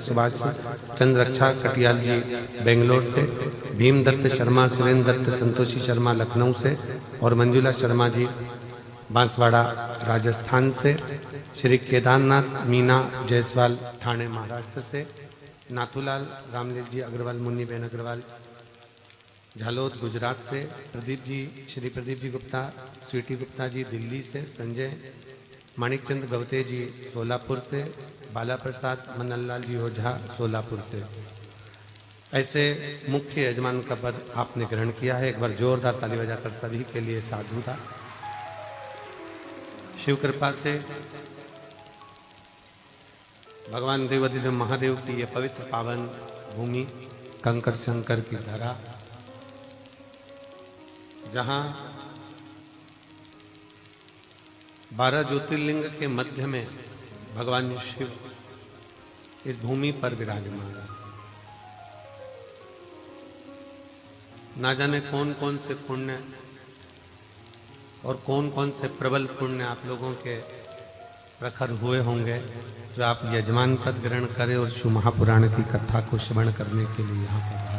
सुभाष चंद्र रक्षा कटियाल जी बेंगलोर से, भीम दत्त शर्मा, सुरेंद्र दत्त, संतोषी शर्मा लखनऊ से और मंजुला शर्मा जी बांसवाड़ा राजस्थान से, श्री केदारनाथ मीना जायसवाल ठाणे महाराष्ट्र से, नाथूलाल रामलील जी अग्रवाल, मुन्नीबेन अग्रवाल झालोद गुजरात से, प्रदीप जी, श्री प्रदीप जी गुप्ता, स्वीटी गुप्ता जी दिल्ली से, संजय माणिकचंद गवते जी सोलापुर से, बाला प्रसाद मननलाल जी ओझा सोलापुर से। ऐसे मुख्य यजमान का पद आपने ग्रहण किया है। एक बार जोरदार ताली बजाकर सभी के लिए साधुता। शिव कृपा से भगवान देवाधिदेव महादेव की ये पवित्र पावन भूमि कंकर शंकर की धरा, जहां 12 ज्योतिर्लिंग के मध्य में भगवान शिव इस भूमि पर विराजमान है। ना जाने कौन कौन से पुण्य और कौन कौन से प्रबल पुण्य आप लोगों के प्रखर हुए होंगे जो आप यजमान पद ग्रहण करें और शिव महापुराण की कथा को श्रवण करने के लिए यहाँ पर आए।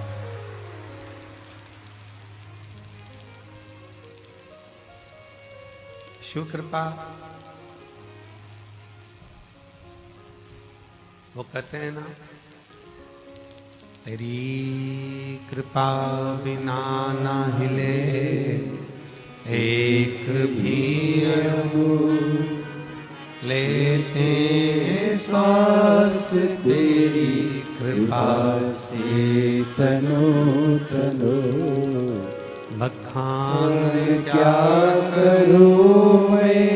शिव कृपा, वो कहते हैं ना, तेरी कृपा बिना ना हिले एक भी अणु, लेते श्वास तेरी कृपा से तनो तनो, बखान क्या करूं मैं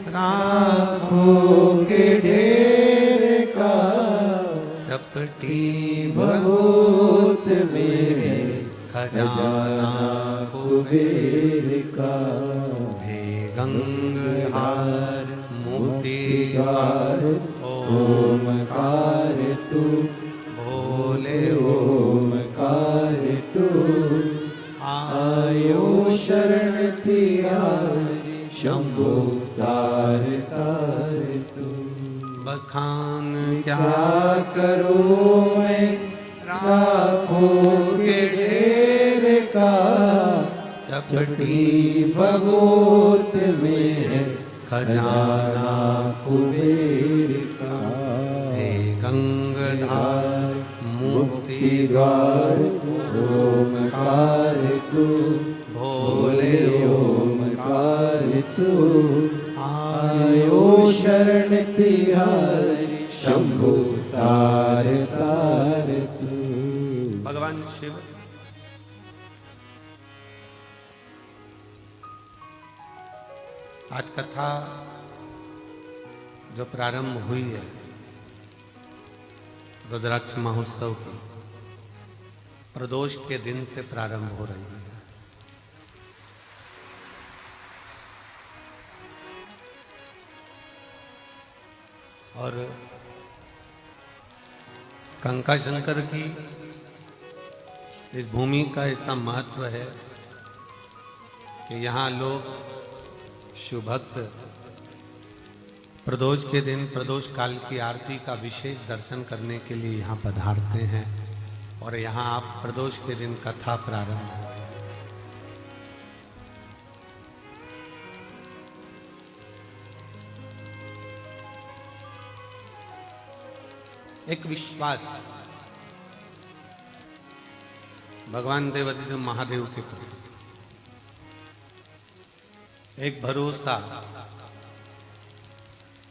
राखों के ढेर का, चपटी बहुत मेरे खजाना कुबेर का, हे गंगहार मोती द्वार ओमकार तू, बोले ओमकार तू, आयो शरण तिहारी शंभो तार तार तू, बखान क्या करूं मैं राखों के ढेर का, चपटी भगोत में खजाना कुबेर का, हे गंगाधार मुक्ति द्वार ओमकार तू, भोले ओमकार तू, आयो शरण तिहारी शंभु तार तार तू। भगवान शिव आज कथा जो प्रारंभ हुई है रुद्राक्ष महोत्सव की, प्रदोष के दिन से प्रारंभ हो रही है। और कंका शंकर की इस भूमि का ऐसा महत्व है कि यहाँ लोग शिव भक्त प्रदोष के दिन प्रदोष काल की आरती का विशेष दर्शन करने के लिए यहाँ पधारते हैं और यहाँ आप प्रदोष के दिन कथा प्रारंभ है। एक विश्वास भगवान देवाधिदेव महादेव के प्रति, एक भरोसा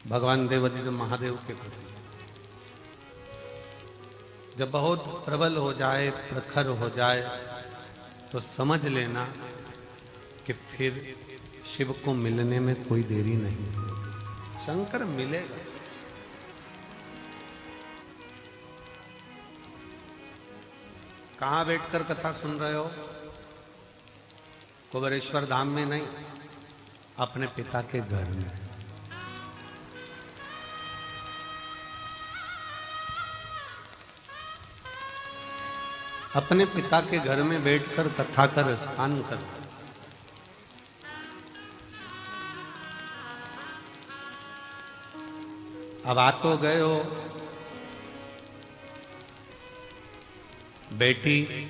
भगवान देवाधिदेव महादेव के प्रति जब बहुत प्रबल हो जाए, प्रखर हो जाए, तो समझ लेना कि फिर शिव को मिलने में कोई देरी नहीं। शंकर मिलेगा। कहाँ बैठकर कथा सुन रहे हो? कुबेरेश्वर धाम में नहीं, अपने पिता के घर में। अपने पिता के घर में बैठकर कथा कर स्नान कर। अब आ तो गए हो, बेटी,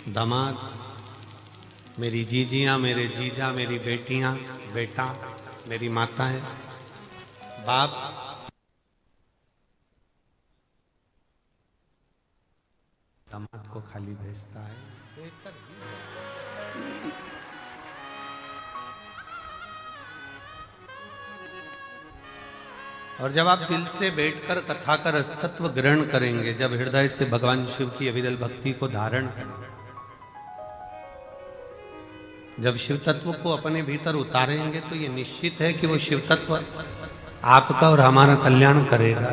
दामाद, मेरी जीजियाँ, मेरे जीजा, मेरी बेटियाँ, बेटा, मेरी माताएं, बाप, दामाद को खाली भेजता है। और जब आप दिल से बैठकर कथा का रसतत्व ग्रहण करेंगे, जब हृदय से भगवान शिव की अविरल भक्ति को धारण करेंगे, जब शिव तत्व को अपने भीतर उतारेंगे, तो ये निश्चित है कि वो शिव तत्व आपका और हमारा कल्याण करेगा।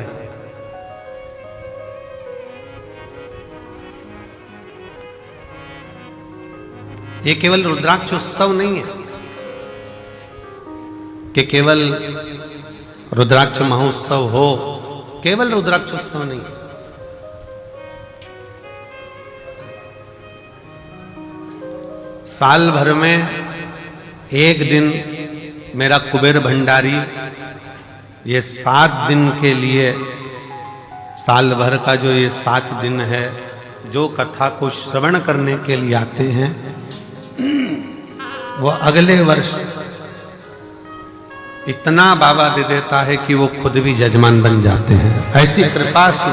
ये केवल रुद्राक्ष उत्सव नहीं है कि केवल रुद्राक्ष महोत्सव हो, केवल रुद्राक्ष उत्सव नहीं। साल भर में एक दिन मेरा कुबेर भंडारी ये 7 दिन के लिए, साल भर का जो ये 7 दिन है, जो कथा को श्रवण करने के लिए आते हैं, वो अगले वर्ष इतना बाबा दे देता है कि वो खुद भी यजमान बन जाते हैं। ऐसी कृपा से।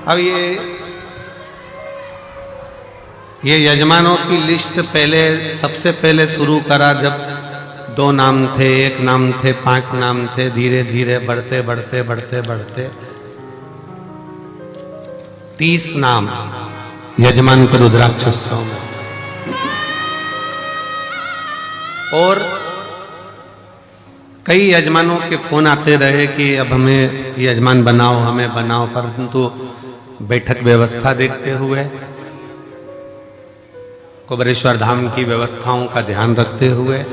अब ये यजमानों की लिस्ट पहले, सबसे पहले शुरू करा जब 2 नाम थे, 1 नाम थे, 5 नाम थे, धीरे धीरे बढ़ते बढ़ते बढ़ते बढ़ते 30 नाम यजमान को रुद्राक्षोत्सव में। और कई यजमानों के फोन आते रहे कि अब हमें यजमान बनाओ, हमें बनाओ, परंतु बैठक व्यवस्था देखते हुए, कुबेरेश्वर धाम की व्यवस्थाओं का ध्यान रखते हुए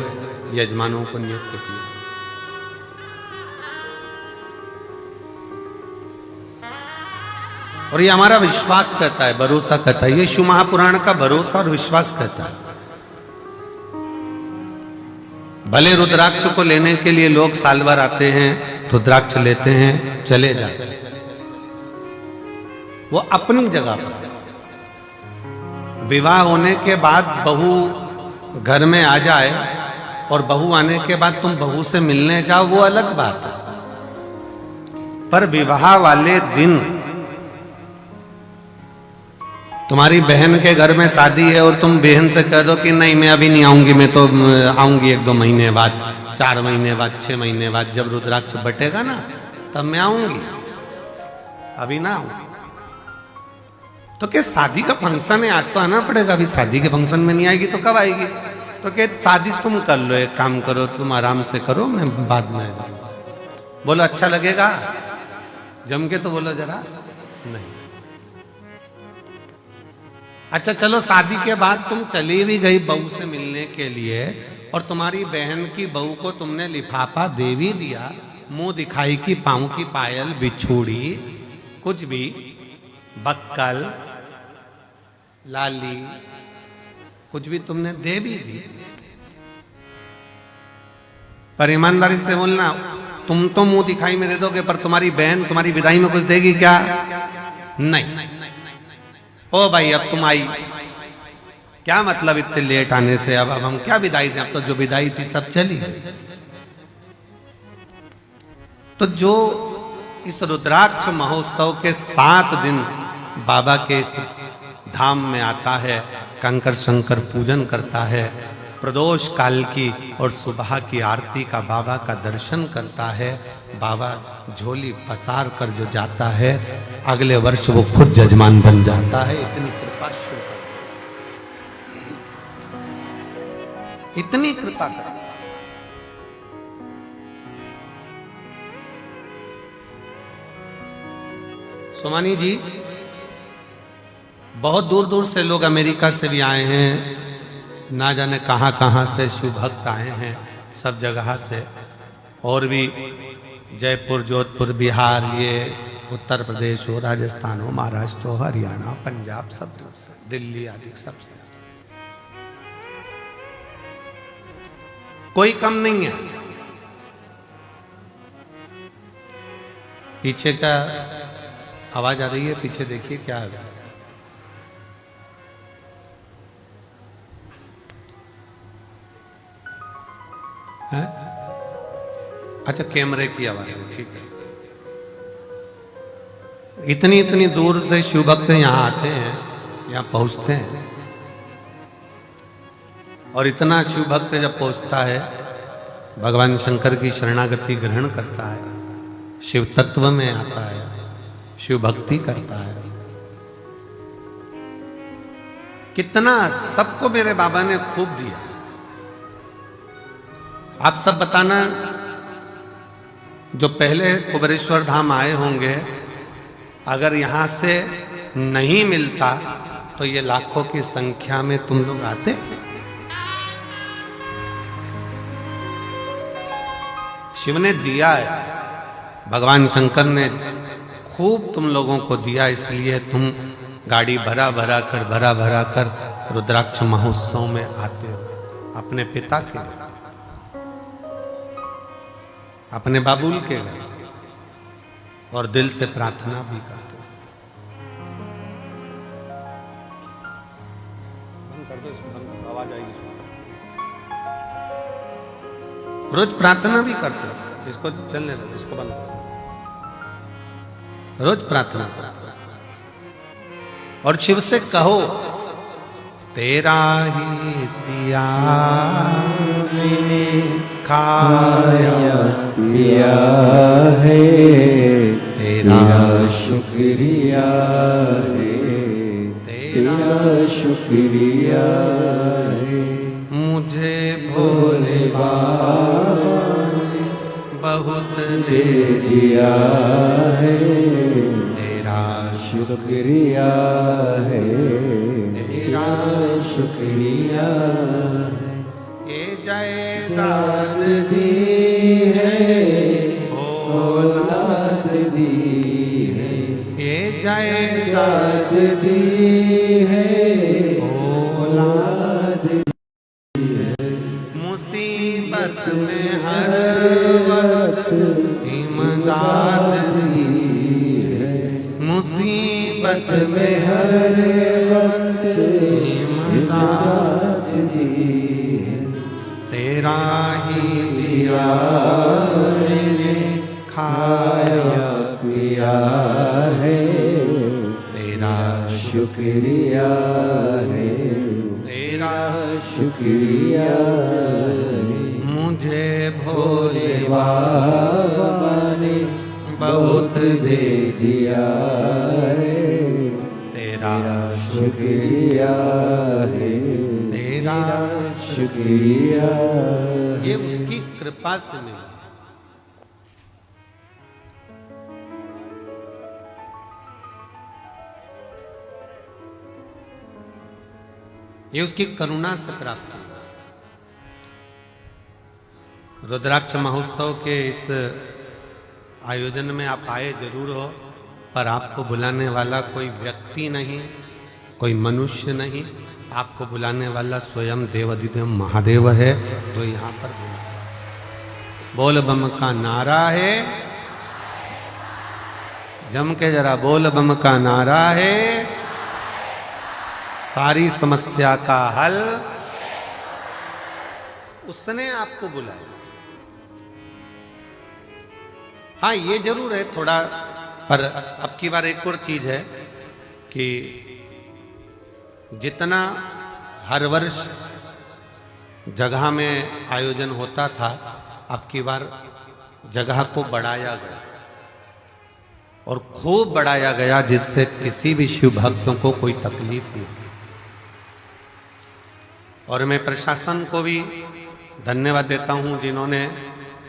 यजमानों को नियुक्त किया। और ये हमारा विश्वास कहता है, भरोसा कहता है, ये शिव महापुराण का भरोसा और विश्वास कहता है। भले रुद्राक्ष को लेने के लिए लोग साल भर आते हैं, रुद्राक्ष लेते हैं, चले जाते हैं, वो अपनी जगह पर। विवाह होने के बाद बहू घर में आ जाए और बहू आने के बाद तुम बहू से मिलने जाओ, वो अलग बात है। पर विवाह वाले दिन तुम्हारी बहन के घर में शादी है और तुम बहन से कह दो कि नहीं मैं अभी नहीं आऊंगी, मैं तो आऊंगी 1-2 महीने बाद, 4 महीने बाद, 6 महीने बाद, जब रुद्राक्ष बटेगा ना तब मैं आऊंगी, अभी ना आऊंगी। तो क्या शादी का फंक्शन है, आज तो आना पड़ेगा, अभी शादी के फंक्शन में नहीं आएगी तो कब आएगी? तो क्या शादी तुम कर लो, एक काम करो, तुम आराम से करो, मैं बाद में आऊंगा। बोलो अच्छा लगेगा? जम के तो बोलो जरा। नहीं। अच्छा चलो, शादी के बाद तुम चली भी गई बहू से मिलने के लिए और तुम्हारी बहन की बहू को तुमने लिफाफा दे भी दिया, मुंह दिखाई की पांव की पायल, बिछूड़ी, कुछ भी, बक्कल, लाली, कुछ भी तुमने दे भी दी, पर ईमानदारी से बोलना, तुम तो मुंह दिखाई में दे दोगे, पर तुम्हारी बहन तुम्हारी विदाई में कुछ देगी क्या? नहीं। ओ भाई अब तुम आई, क्या मतलब इतने लेट आने से? अब हम क्या विदाई दें? अब तो जो विदाई थी सब चली। तो जो इस रुद्राक्ष महोत्सव के 7 दिन बाबा के इस धाम में आता है, कंकर शंकर पूजन करता है, प्रदोष काल की और सुबह की आरती का बाबा का दर्शन करता है, बाबा झोली पसार कर जो जाता है, अगले वर्ष वो खुद जजमान बन जाता है। इतनी कृपा शिव कर, इतनी कृपा कर। सोमानी जी, बहुत दूर दूर से लोग अमेरिका से भी आए हैं, ना जाने कहां कहां से शिव भक्त आए हैं, सब जगह से, और भी जयपुर, जोधपुर, बिहार, ये उत्तर प्रदेश हो, राजस्थान हो, महाराष्ट्र हो, हरियाणा, पंजाब, सब दूर से, दिल्ली आदि सबसे, कोई कम नहीं है। पीछे का आवाज आ रही है? पीछे देखिए क्या है। अच्छा, कैमरे की आवाज है, ठीक है। इतनी इतनी दूर से शिव भक्त यहाँ आते हैं, यहाँ पहुंचते हैं, और इतना शिव भक्त जब पहुंचता है, भगवान शंकर की शरणागति ग्रहण करता है, शिव तत्व में आता है, शिव भक्ति करता है, कितना सबको मेरे बाबा ने खूब दिया। आप सब बताना, जो पहले कुबेरेश्वर धाम आए होंगे, अगर यहां से नहीं मिलता तो ये लाखों की संख्या में तुम लोग आते। शिव ने दिया है, भगवान शंकर ने खूब तुम लोगों को दिया, इसलिए तुम गाड़ी भरा भरा कर रुद्राक्ष महोत्सव में आते हो। अपने पिता के लिए, अपने बाबुल के लिए, और दिल से प्रार्थना भी करते हो। बंद कर दो इसको, आवाज आएगी। रोज प्रार्थना भी करते हो, इसको चलने दो, इसको बंद कर। रोज प्रार्थना करो और शिव से कहो, तेरा ही दिया मैंने खाया पिया है, तेरा शुक्रिया है, तेरा शुक्रिया है, मुझे भोले बाबा ने बहुत दे दिया है, तेरा शुक्रिया है, तेरा शुक्रिया है। ये जायदाद दी है, औलाद दी है, ये जायदाद दी है, औलाद दी है, मुसीबत में हर वक्त इमदाद दी है, मुसीबत में हर वक्त इमदाद दी है, तेरा ही दिया मैंने खाया पिया है, तेरा शुक्रिया है, तेरा शुक्रिया है, मुझे भोले बाबा ने बहुत दे दिया है, तेरा शुक्रिया है, तेरा शुक्रिया। ये उसकी कृपा से मिला। ये उसकी करुणा से प्राप्त हुआ। रुद्राक्ष महोत्सव के इस आयोजन में आप आए जरूर हो, पर आपको बुलाने वाला कोई व्यक्ति नहीं, कोई मनुष्य नहीं, आपको बुलाने वाला स्वयं देवाधिदेव महादेव है, जो यहाँ पर बुलाया। बोल बम का नारा है, जम के जरा बोल बम का नारा है, सारी समस्या का हल उसने आपको बुलाया। हाँ, ये जरूर है थोड़ा, पर अब की बार एक और चीज है कि जितना हर वर्ष जगह में आयोजन होता था, अब की बार जगह को बढ़ाया गया और खूब बढ़ाया गया, जिससे किसी भी शिव भक्तों को कोई तकलीफ नहीं। और मैं प्रशासन को भी धन्यवाद देता हूं, जिन्होंने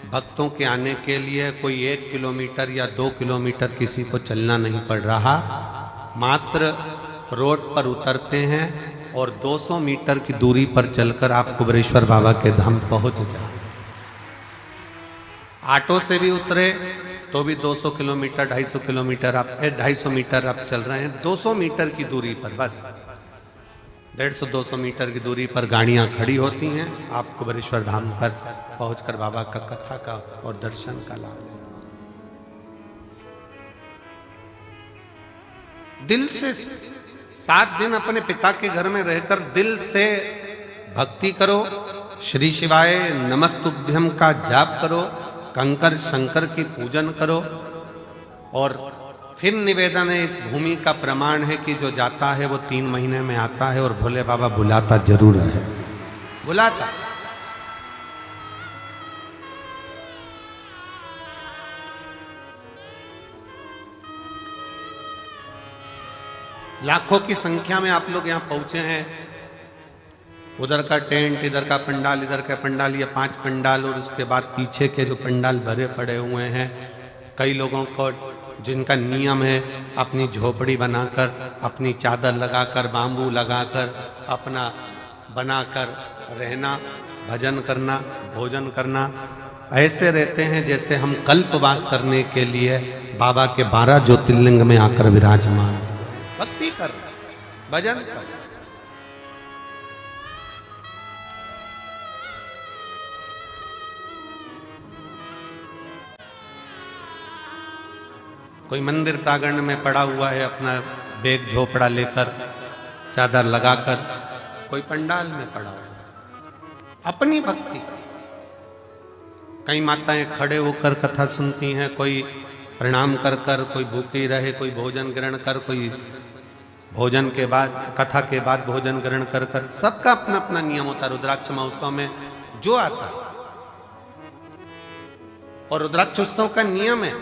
भक्तों के आने के लिए कोई 1 किलोमीटर या 2 किलोमीटर किसी को चलना नहीं पड़ रहा, मात्र रोड पर उतरते हैं और 200 मीटर की दूरी पर चलकर आप कुबेरेश्वर बाबा के धाम पहुंच जाए। ऑटो से भी उतरे तो भी 200 किलोमीटर 250 किलोमीटर आप 250 मीटर आप चल रहे हैं, 200 मीटर की दूरी पर, बस 150-200 मीटर की दूरी पर गाड़ियां खड़ी होती हैं। आप कुबेरेश्वर धाम पर पहुंचकर बाबा का कथा का और दर्शन का लाभ लें। दिल से 7 दिन अपने पिता के घर में रहकर दिल से भक्ति करो, श्री शिवाय नमस्तुभ्यम का जाप करो, कंकर शंकर की पूजन करो। और फिर निवेदन है, इस भूमि का प्रमाण है कि जो जाता है वो 3 महीने में आता है, और भोले बाबा बुलाता जरूर है, बुलाता। लाखों की संख्या में आप लोग यहां पहुंचे हैं। उधर का टेंट, इधर का पंडाल, इधर का पंडाल, ये 5 पंडाल, और उसके बाद पीछे के जो पंडाल भरे पड़े हुए हैं। कई लोगों को जिनका नियम है अपनी झोपड़ी बनाकर, अपनी चादर लगाकर, बांबू लगाकर, अपना बनाकर रहना, भजन करना, भोजन करना, ऐसे रहते हैं जैसे हम कल्पवास करने के लिए बाबा के 12 ज्योतिर्लिंग में आकर विराजमान, भक्ति कर, भजन कर। कोई मंदिर प्रांगण में पड़ा हुआ है अपना बैग झोपड़ा लेकर, चादर लगाकर, कोई पंडाल में पड़ा हुआ है अपनी भक्ति। कई माताएं खड़े होकर कथा सुनती हैं, कोई प्रणाम कर कर, कोई भूखी रहे, कोई भोजन ग्रहण कर, कोई भोजन के बाद, कथा के बाद भोजन ग्रहण कर कर। सबका अपना अपना नियम होता है रुद्राक्ष महोत्सव में जो आता है। और रुद्राक्ष उत्सव का नियम है,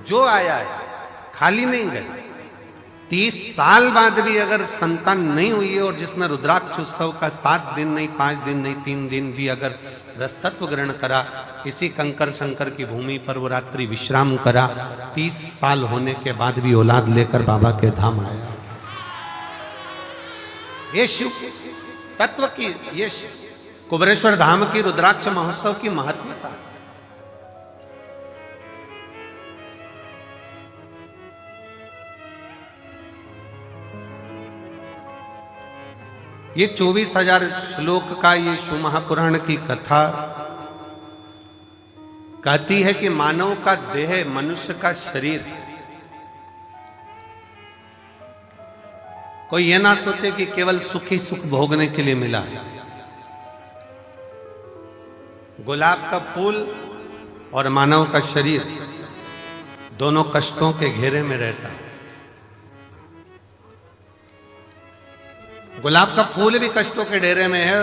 जो आया है खाली नहीं गए। 30 साल बाद भी अगर संतान नहीं हुई है और जिसने रुद्राक्ष उत्सव का 7 दिन नहीं, 5 दिन नहीं, 3 दिन भी अगर रसतत्व ग्रहण करा, इसी कंकर शंकर की भूमि पर वो रात्रि विश्राम करा, 30 साल होने के बाद भी औलाद लेकर बाबा के धाम आया। ये शिव तत्व की, ये कुबेरेश्वर धाम की रुद्राक्ष महोत्सव की महत्वता। ये 24,000 श्लोक का ये शिव महापुराण की कथा कहती है कि मानव का देह, मनुष्य का शरीर, कोई ये ना सोचे कि केवल सुखी सुख भोगने के लिए मिला है। गुलाब का फूल और मानव का शरीर दोनों कष्टों के घेरे में रहता है। गुलाब का फूल भी कष्टों के घेरे में है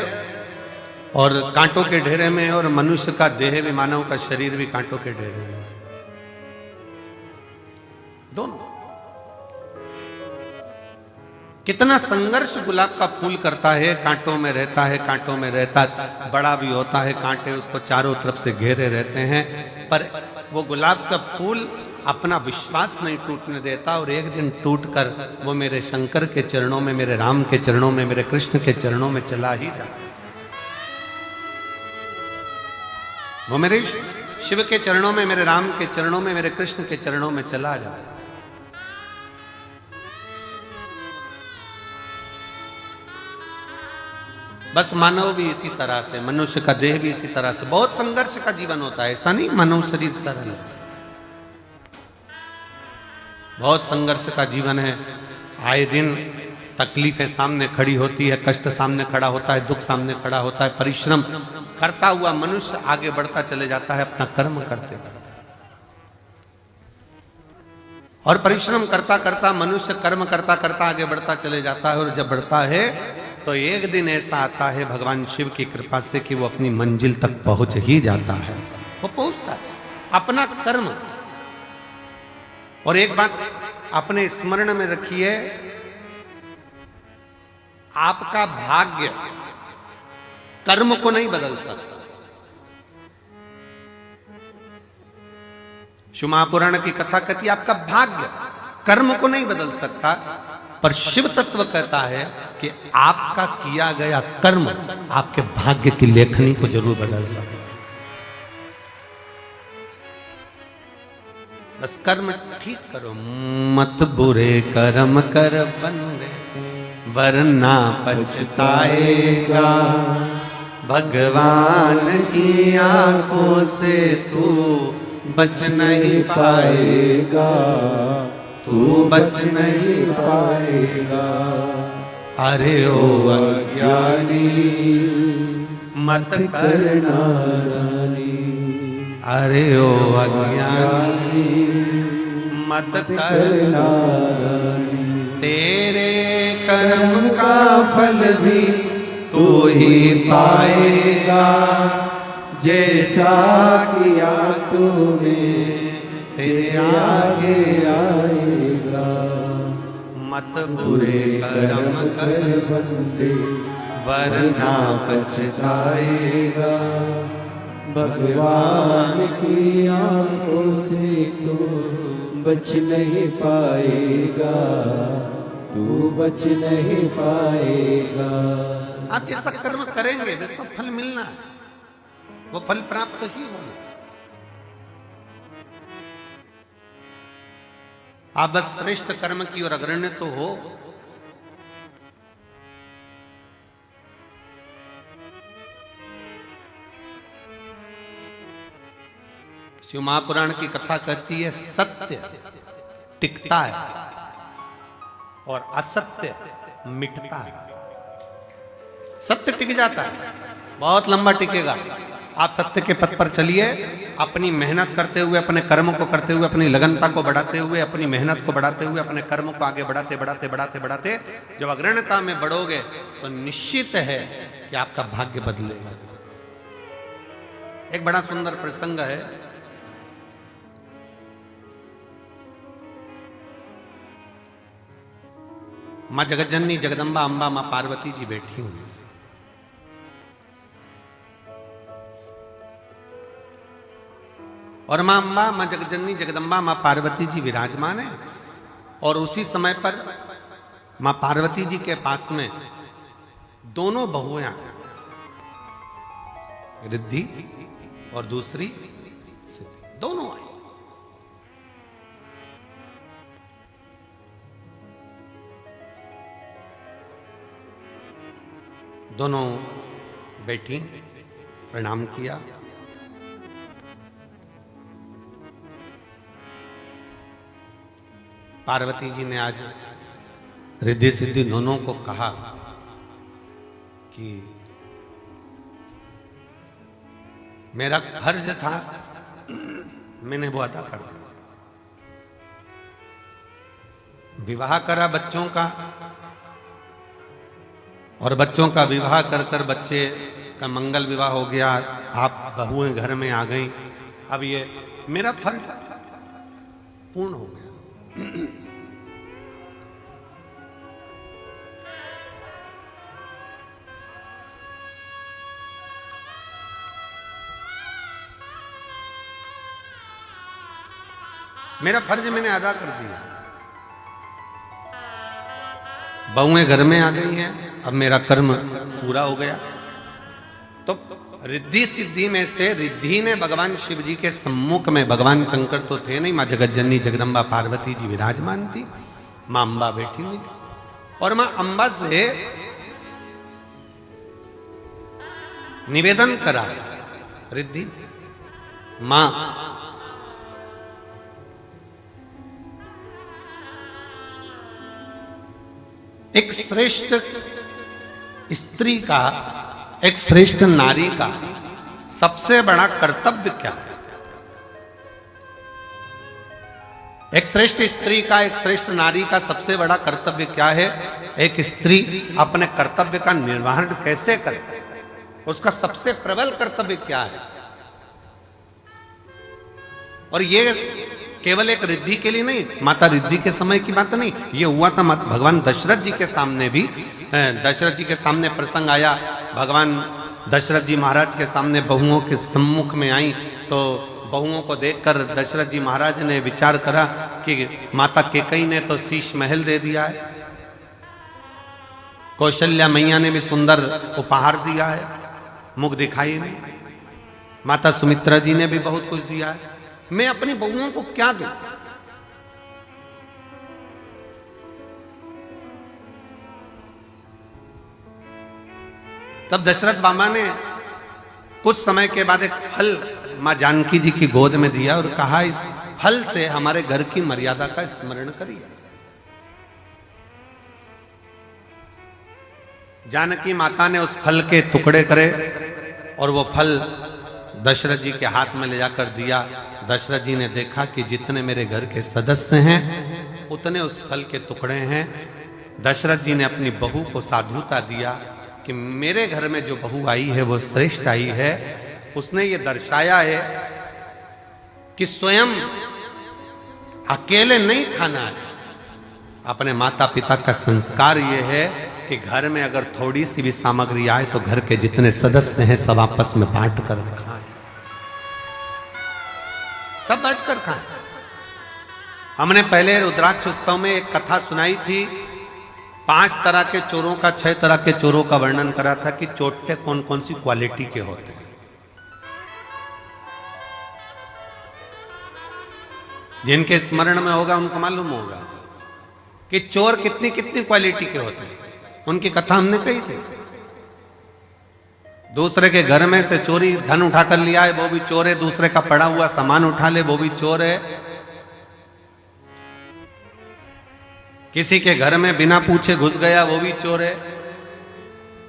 और कांटों के घेरे में है, और मनुष्य का देह भी, मानव का शरीर भी कांटों के घेरे में है। दोनों कितना संघर्ष गुलाब का फूल करता है, कांटों में रहता है, कांटों में रहता है, बड़ा भी होता है, कांटे उसको चारों तरफ से घेरे रहते हैं, पर वो गुलाब का फूल अपना विश्वास नहीं टूटने देता, और एक दिन टूटकर वो मेरे शंकर के चरणों में, मेरे राम के चरणों में, मेरे कृष्ण के चरणों में चला ही जाता। वो मेरे शिव के चरणों में, मेरे राम के चरणों में, मेरे कृष्ण के चरणों में चला जाता। बस मानव भी इसी तरह से, मनुष्य का देह भी इसी तरह से, बहुत संघर्ष का जीवन होता है। ऐसा नहीं मानव शरीर सरल है, बहुत संघर्ष का जीवन है। आए दिन तकलीफें सामने खड़ी होती है, कष्ट सामने खड़ा होता है, दुख सामने खड़ा होता है। परिश्रम करता हुआ मनुष्य आगे बढ़ता चले जाता है अपना कर्म करते करते, और परिश्रम करता करता मनुष्य कर्म करता करता आगे बढ़ता चले जाता है। और जब बढ़ता है तो एक दिन ऐसा आता है भगवान शिव की कृपा से कि वो अपनी मंजिल तक पहुंच ही जाता है, वो पहुंचता है अपना कर्म। और एक बात अपने स्मरण में रखिए, आपका भाग्य कर्म को नहीं बदल सकता। शिव महापुराण की कथा कहती है आपका भाग्य कर्म को नहीं बदल सकता, पर शिव तत्व कहता है कि आपका किया गया कर्म आपके भाग्य की लेखनी को जरूर बदल सकता है। बस कर्म ठीक करो, मत बुरे कर्म कर बंदे, वरना पछताएगा। भगवान की आंखों से तू बच नहीं पाएगा। तू बच नहीं पाएगा। अरे ओ अज्ञानी मत करना नादानी, अरे ओ अज्ञानी मत करना नादानी। तेरे कर्म का फल भी तू ही पाएगा, जैसा किया तूने तेरे आगे आएगा। मत बुरे कर्म कर बंदे वरना पछताएगा। भगवान की आंखों से तू बच नहीं पाएगा, तू बच नहीं पाएगा। आप जैसा कर्म करेंगे वैसा फल मिलना है, वो फल प्राप्त ही होगा। आप बस श्रेष्ठ कर्म की ओर अग्रणी तो हो। शिव महापुराण की कथा कहती है सत्य टिकता है और असत्य मिटता है। सत्य टिक जाता है, बहुत लंबा टिकेगा। आप सत्य के पथ पर चलिए, अपनी मेहनत करते हुए, अपने कर्म को करते हुए, अपनी लगनता को बढ़ाते हुए, अपनी मेहनत को बढ़ाते हुए, अपने कर्म को आगे बढ़ाते बढ़ाते बढ़ाते बढ़ाते जब अग्रणता में बढ़ोगे तो निश्चित है कि आपका भाग्य बदलेगा। एक बड़ा सुंदर प्रसंग है। मां जगतजननी जगदम्बा अंबा मां पार्वती जी बैठी हुई, और मां अंबा मां जगतजननी जगदम्बा मां पार्वती जी विराजमान है। और उसी समय पर मां पार्वती जी के पास में दोनों बहुएं, रिद्धि और दूसरी सिद्धि, दोनों आई। दोनों बैठी, प्रणाम किया। पार्वती जी ने आज रिद्धि सिद्धि दोनों को कहा कि मेरा फर्ज था, मैंने वो अदा कर दिया। विवाह करा बच्चों का, और बच्चों का विवाह कर कर बच्चे का मंगल विवाह हो गया। आप बहुएं घर में आ गई। अब ये मेरा फर्ज पूर्ण हो गया। मेरा फर्ज मैंने अदा कर दिया। बहुएं घर में आ गई हैं, अब मेरा कर्म पूरा हो गया। तो रिद्धि सिद्धि में से रिद्धि ने भगवान शिव जी के सम्मुख में, भगवान शंकर तो थे नहीं, मां जगतजननी जगदम्बा पार्वती जी विराजमान थी, मां अंबा बैठी हुई थी। और मां अंबा से निवेदन करा रिद्धि, मां एक श्रेष्ठ स्त्री का, एक श्रेष्ठ नारी का सबसे बड़ा कर्तव्य क्या है? एक श्रेष्ठ स्त्री का, एक श्रेष्ठ नारी का सबसे बड़ा कर्तव्य क्या है? एक स्त्री अपने कर्तव्य का निर्वहन कैसे करे, उसका सबसे प्रबल कर्तव्य क्या है? और ये केवल एक रिद्धि के लिए नहीं, माता रिद्धि के समय की बात नहीं, ये हुआ था भगवान दशरथ जी के सामने भी। दशरथ जी के सामने प्रसंग आया, भगवान दशरथ जी महाराज के सामने बहुओं के सम्मुख में आई, तो बहुओं को देखकर दशरथ जी महाराज ने विचार करा कि माता केकई ने तो शीश महल दे दिया है, कौशल्या मैया ने भी सुंदर उपहार दिया है, मुख दिखाई में, माता सुमित्रा जी ने भी बहुत कुछ दिया है, मैं अपनी बहुओं को क्या दूं? तब दशरथ बाबा ने कुछ समय के बाद एक फल मां जानकी जी की गोद में दिया और कहा, इस फल से हमारे घर की मर्यादा का स्मरण करिए। जानकी माता ने उस फल के टुकड़े करे और वो फल दशरथ जी के हाथ में ले जाकर दिया। दशरथ जी ने देखा कि जितने मेरे घर के सदस्य हैं उतने उस फल के टुकड़े हैं। दशरथ जी ने अपनी बहू को साधुता दिया कि मेरे घर में जो बहू आई है वो श्रेष्ठ आई है। उसने ये दर्शाया है कि स्वयं अकेले नहीं खाना है। अपने माता पिता का संस्कार ये है कि घर में अगर थोड़ी सी भी सामग्री आए तो घर के जितने सदस्य हैं सब आपस में बांट कर खाएं, सब बांट कर खाएं। हमने पहले रुद्राक्ष उत्सव में एक कथा सुनाई थी। 5 तरह के चोरों का, 6 तरह के चोरों का वर्णन करा था कि चोटे कौन कौन सी क्वालिटी के होते हैं। जिनके स्मरण में होगा उनको मालूम होगा कि चोर कितनी कितनी क्वालिटी के होते हैं। उनकी कथा हमने कही थी। दूसरे के घर में से चोरी धन उठाकर लिया है वो भी चोर है, दूसरे का पड़ा हुआ सामान उठा ले वो भी चोर है, किसी के घर में बिना पूछे घुस गया वो भी चोर है।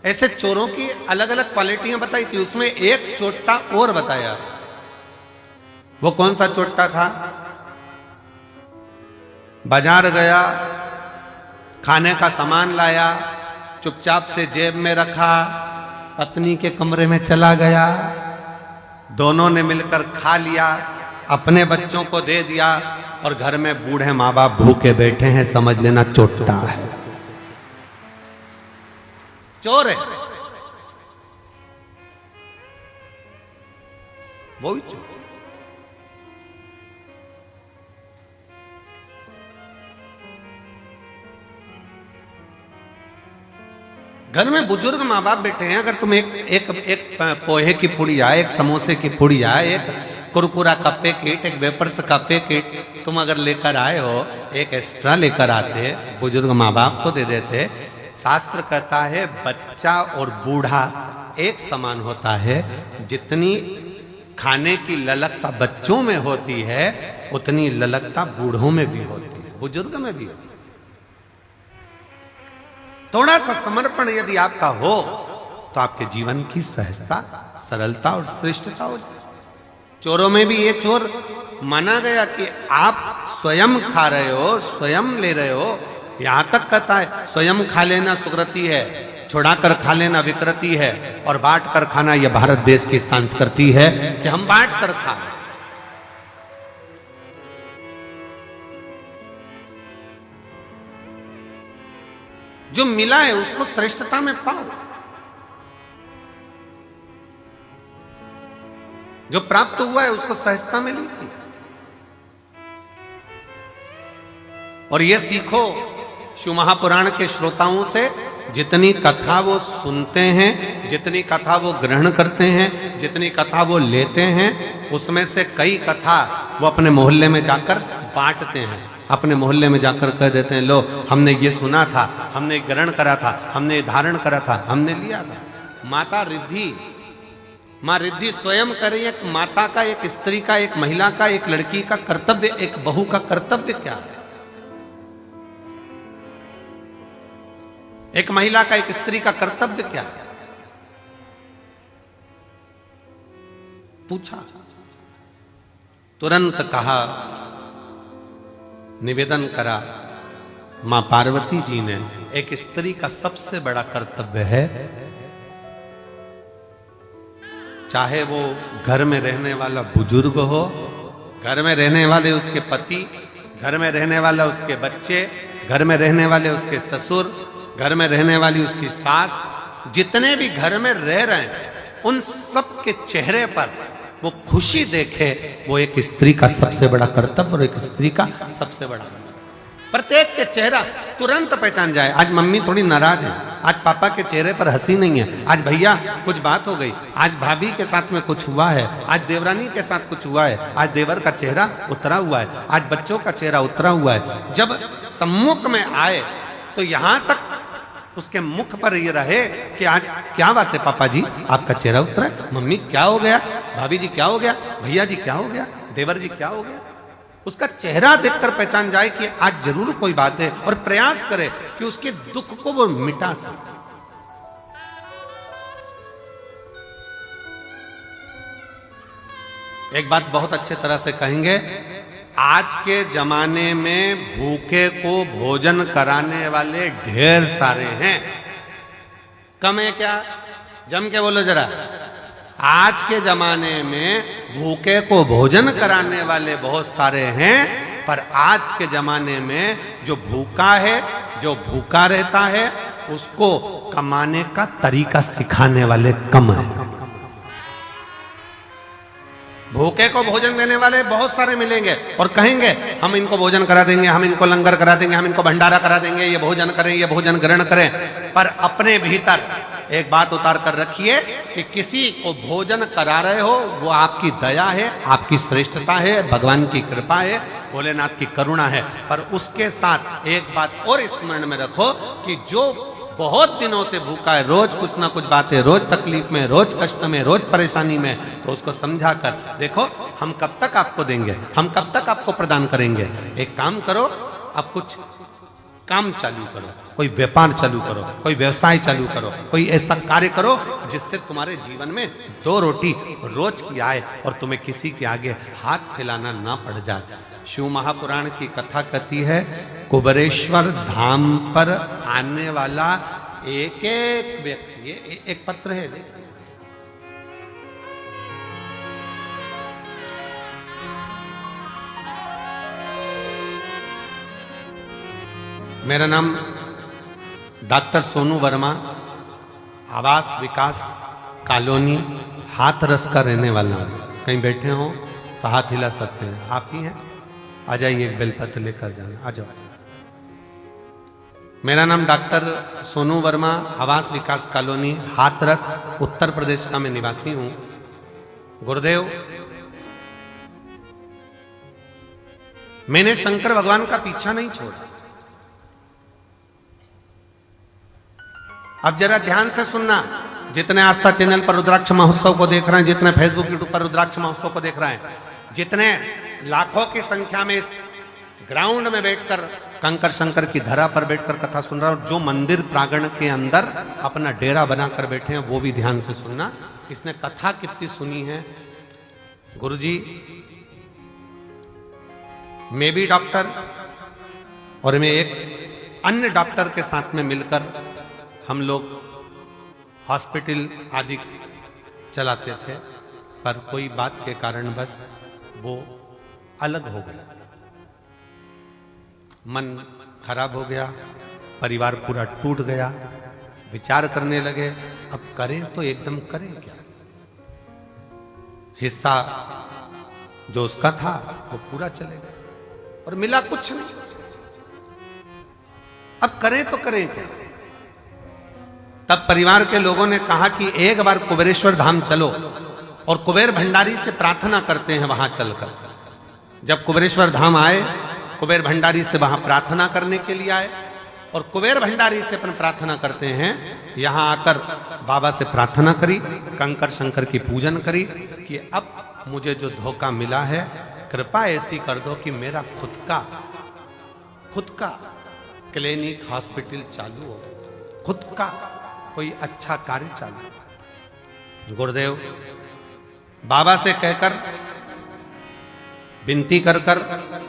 ऐसे चोरों की अलग अलग क्वालिटियां बताई थी। उसमें एक चोट्टा और बताया। वो कौन सा चोट्टा था? बाजार गया, खाने का सामान लाया, चुपचाप से जेब में रखा, पत्नी के कमरे में चला गया, दोनों ने मिलकर खा लिया, अपने बच्चों को दे दिया और घर में बूढ़े माँ बाप भूखे बैठे हैं, समझ लेना चोट्टा है, चोर है। वो भी चोर। घर में बुजुर्ग माँ बाप बैठे हैं। अगर तुम एक पोहे की पुड़िया, एक समोसे की पुड़िया, एक कुरकुरा का पैकेट, एक वेपर्स का पैकेट तुम अगर लेकर आए हो, एक एक्स्ट्रा लेकर आते, बुजुर्ग माँ बाप को दे देते। शास्त्र कहता है बच्चा और बूढ़ा एक समान होता है। जितनी खाने की ललकता बच्चों में होती है उतनी ललकता बूढ़ों में भी होती है, बुजुर्ग में भी होती है। थोड़ा सा समर्पण यदि आपका हो तो आपके जीवन की सहजता, सरलता और श्रेष्ठता हो जाए। चोरों में भी ये चोर माना गया कि आप स्वयं खा रहे हो, स्वयं ले रहे हो। यहां तक कहता है स्वयं खा लेना सुकृति है, छुड़ाकर खा लेना विकृति है, और बांट कर खाना यह भारत देश की संस्कृति है कि हम बांट कर खा रहे। जो मिला है उसको श्रेष्ठता में पाओ। जो प्राप्त हुआ है उसको सहजता में लीजिए। और ये सीखो शिव महापुराण के श्रोताओं से, जितनी कथा वो सुनते हैं, जितनी कथा वो ग्रहण करते हैं, जितनी कथा वो लेते हैं, उसमें से कई कथा वो अपने मोहल्ले में जाकर बांटते हैं। अपने मोहल्ले में जाकर कह देते हैं, लो हमने ये सुना था, हमने ग्रहण करा था, हमने धारण करा था, हमने लिया था। माता रिद्धि, माँ रिद्धि स्वयं करे। एक माता का, एक स्त्री का, एक महिला का, एक लड़की का कर्तव्य, एक बहू का कर्तव्य क्या है? एक महिला का, एक स्त्री का कर्तव्य क्या है? पूछा, तुरंत कहा, निवेदन करा मां पार्वती जी ने, एक स्त्री का सबसे बड़ा कर्तव्य है, चाहे वो घर में रहने वाला बुजुर्ग हो, घर में रहने वाले उसके पति, घर में रहने वाला उसके बच्चे, घर में रहने वाले उसके ससुर, घर में रहने वाली उसकी सास, जितने भी घर में रह रहे हैं उन सब के चेहरे पर वो खुशी देखे, वो एक स्त्री का सबसे बड़ा कर्तव्य और एक स्त्री का सबसे बड़ा। प्रत्येक के चेहरा तुरंत पहचान जाए। आज मम्मी थोड़ी नाराज है, आज पापा के चेहरे पर हंसी नहीं है, आज भैया कुछ बात हो गई, आज भाभी के साथ में कुछ हुआ है, आज देवरानी के साथ कुछ हुआ है, आज देवर का चेहरा उतरा हुआ है, आज बच्चों का चेहरा उतरा हुआ है। जब सम्मुख में आए तो यहां तक उसके मुख पर ये रहे कि आज क्या बात है पापा जी, आपका चेहरा उतरा है, मम्मी क्या हो गया, भाभी जी क्या हो गया, भैया जी क्या हो गया, देवर जी क्या हो गया। उसका चेहरा देखकर पहचान जाए कि आज जरूर कोई बात है, और प्रयास करे कि उसके दुख को वो मिटा सके। एक बात बहुत अच्छे तरह से कहेंगे, आज के जमाने में भूखे को भोजन कराने वाले ढेर सारे हैं, कम है क्या? जम के बोलो जरा। आज के जमाने में भूखे को भोजन कराने वाले बहुत सारे हैं, पर आज के जमाने में जो भूखा है, जो भूखा रहता है, उसको कमाने का तरीका सिखाने वाले कम है। भूखे को भोजन देने वाले बहुत सारे मिलेंगे और कहेंगे हम इनको भोजन करा देंगे, हम इनको लंगर करा देंगे, हम इनको भंडारा करा देंगे, ये भोजन करें, ये भोजन ग्रहण करें। पर अपने भीतर एक बात उतार कर रखिए कि किसी को भोजन करा रहे हो वो आपकी दया है, आपकी श्रेष्ठता है, भगवान की कृपा है, भोलेनाथ की करुणा है। पर उसके साथ एक बात और स्मरण में रखो कि जो बहुत दिनों से भूखा है, रोज कुछ ना कुछ बात है, रोज तकलीफ में, रोज कष्ट में, रोज परेशानी में, तो उसको समझा कर देखो हम कब तक आपको देंगे, हम कब तक आपको प्रदान करेंगे। एक काम करो, अब कुछ काम चालू करो, कोई व्यापार चालू करो, कोई व्यवसाय चालू करो, कोई ऐसा कार्य करो जिससे तुम्हारे जीवन में 2 रोटी रोज की आए और तुम्हें किसी के आगे हाथ फैलाना ना पड़ जाए। शिव महापुराण की कथा कहती है, कुबेरेश्वर धाम पर आने वाला एक एक व्यक्ति, ये एक पत्र है, मेरा नाम डॉक्टर सोनू वर्मा, आवास विकास कॉलोनी हाथरस का रहने वाला हूं। कहीं बैठे हो तो हाथ हिला सकते हैं, आप ही हैं, आ जाइए, एक बेलपत्र लेकर जाना, आ जाओ। मेरा नाम डॉक्टर सोनू वर्मा, आवास विकास कॉलोनी हाथरस, उत्तर प्रदेश का मैं निवासी हूं। गुरुदेव, मैंने शंकर भगवान का पीछा नहीं छोड़ा। अब जरा ध्यान से सुनना, जितने आस्था चैनल पर रुद्राक्ष महोत्सव को देख रहे हैं, जितने फेसबुक यूट्यूब पर रुद्राक्ष महोत्सव को देख रहे हैं, जितने लाखों की संख्या में इस ग्राउंड में बैठकर कंकर शंकर की धरा पर बैठकर कथा सुन रहा, और जो मंदिर प्रांगण के अंदर अपना डेरा बनाकर बैठे हैं वो भी ध्यान से सुनना। इसने कथा कितनी सुनी है। गुरुजी, मैं भी डॉक्टर और मैं एक अन्य डॉक्टर के साथ में मिलकर हम लोग हॉस्पिटल आदि चलाते थे, पर कोई बात के कारण बस वो अलग हो गया, मन खराब हो गया, परिवार पूरा टूट गया। विचार करने लगे अब करें तो एकदम करें क्या। हिस्सा जो उसका था वो पूरा चले गया और मिला कुछ नहीं। अब करें तो करें क्या। तब परिवार के लोगों ने कहा कि एक बार कुबेरेश्वर धाम चलो और कुबेर भंडारी से प्रार्थना करते हैं वहां चलकर। जब कुबेरेश्वर धाम आए, कुबेर भंडारी से वहां प्रार्थना करने के लिए आए और कुबेर भंडारी से अपन प्रार्थना करते हैं। यहां आकर बाबा से प्रार्थना करी, कंकर शंकर की पूजन करी कि अब मुझे जो धोखा मिला है, कृपा ऐसी कर दो कि मेरा खुद का क्लिनिक हॉस्पिटल चालू हो, खुद का कोई अच्छा कार्य चालू। गुरुदेव बाबा से कहकर विनती कर कर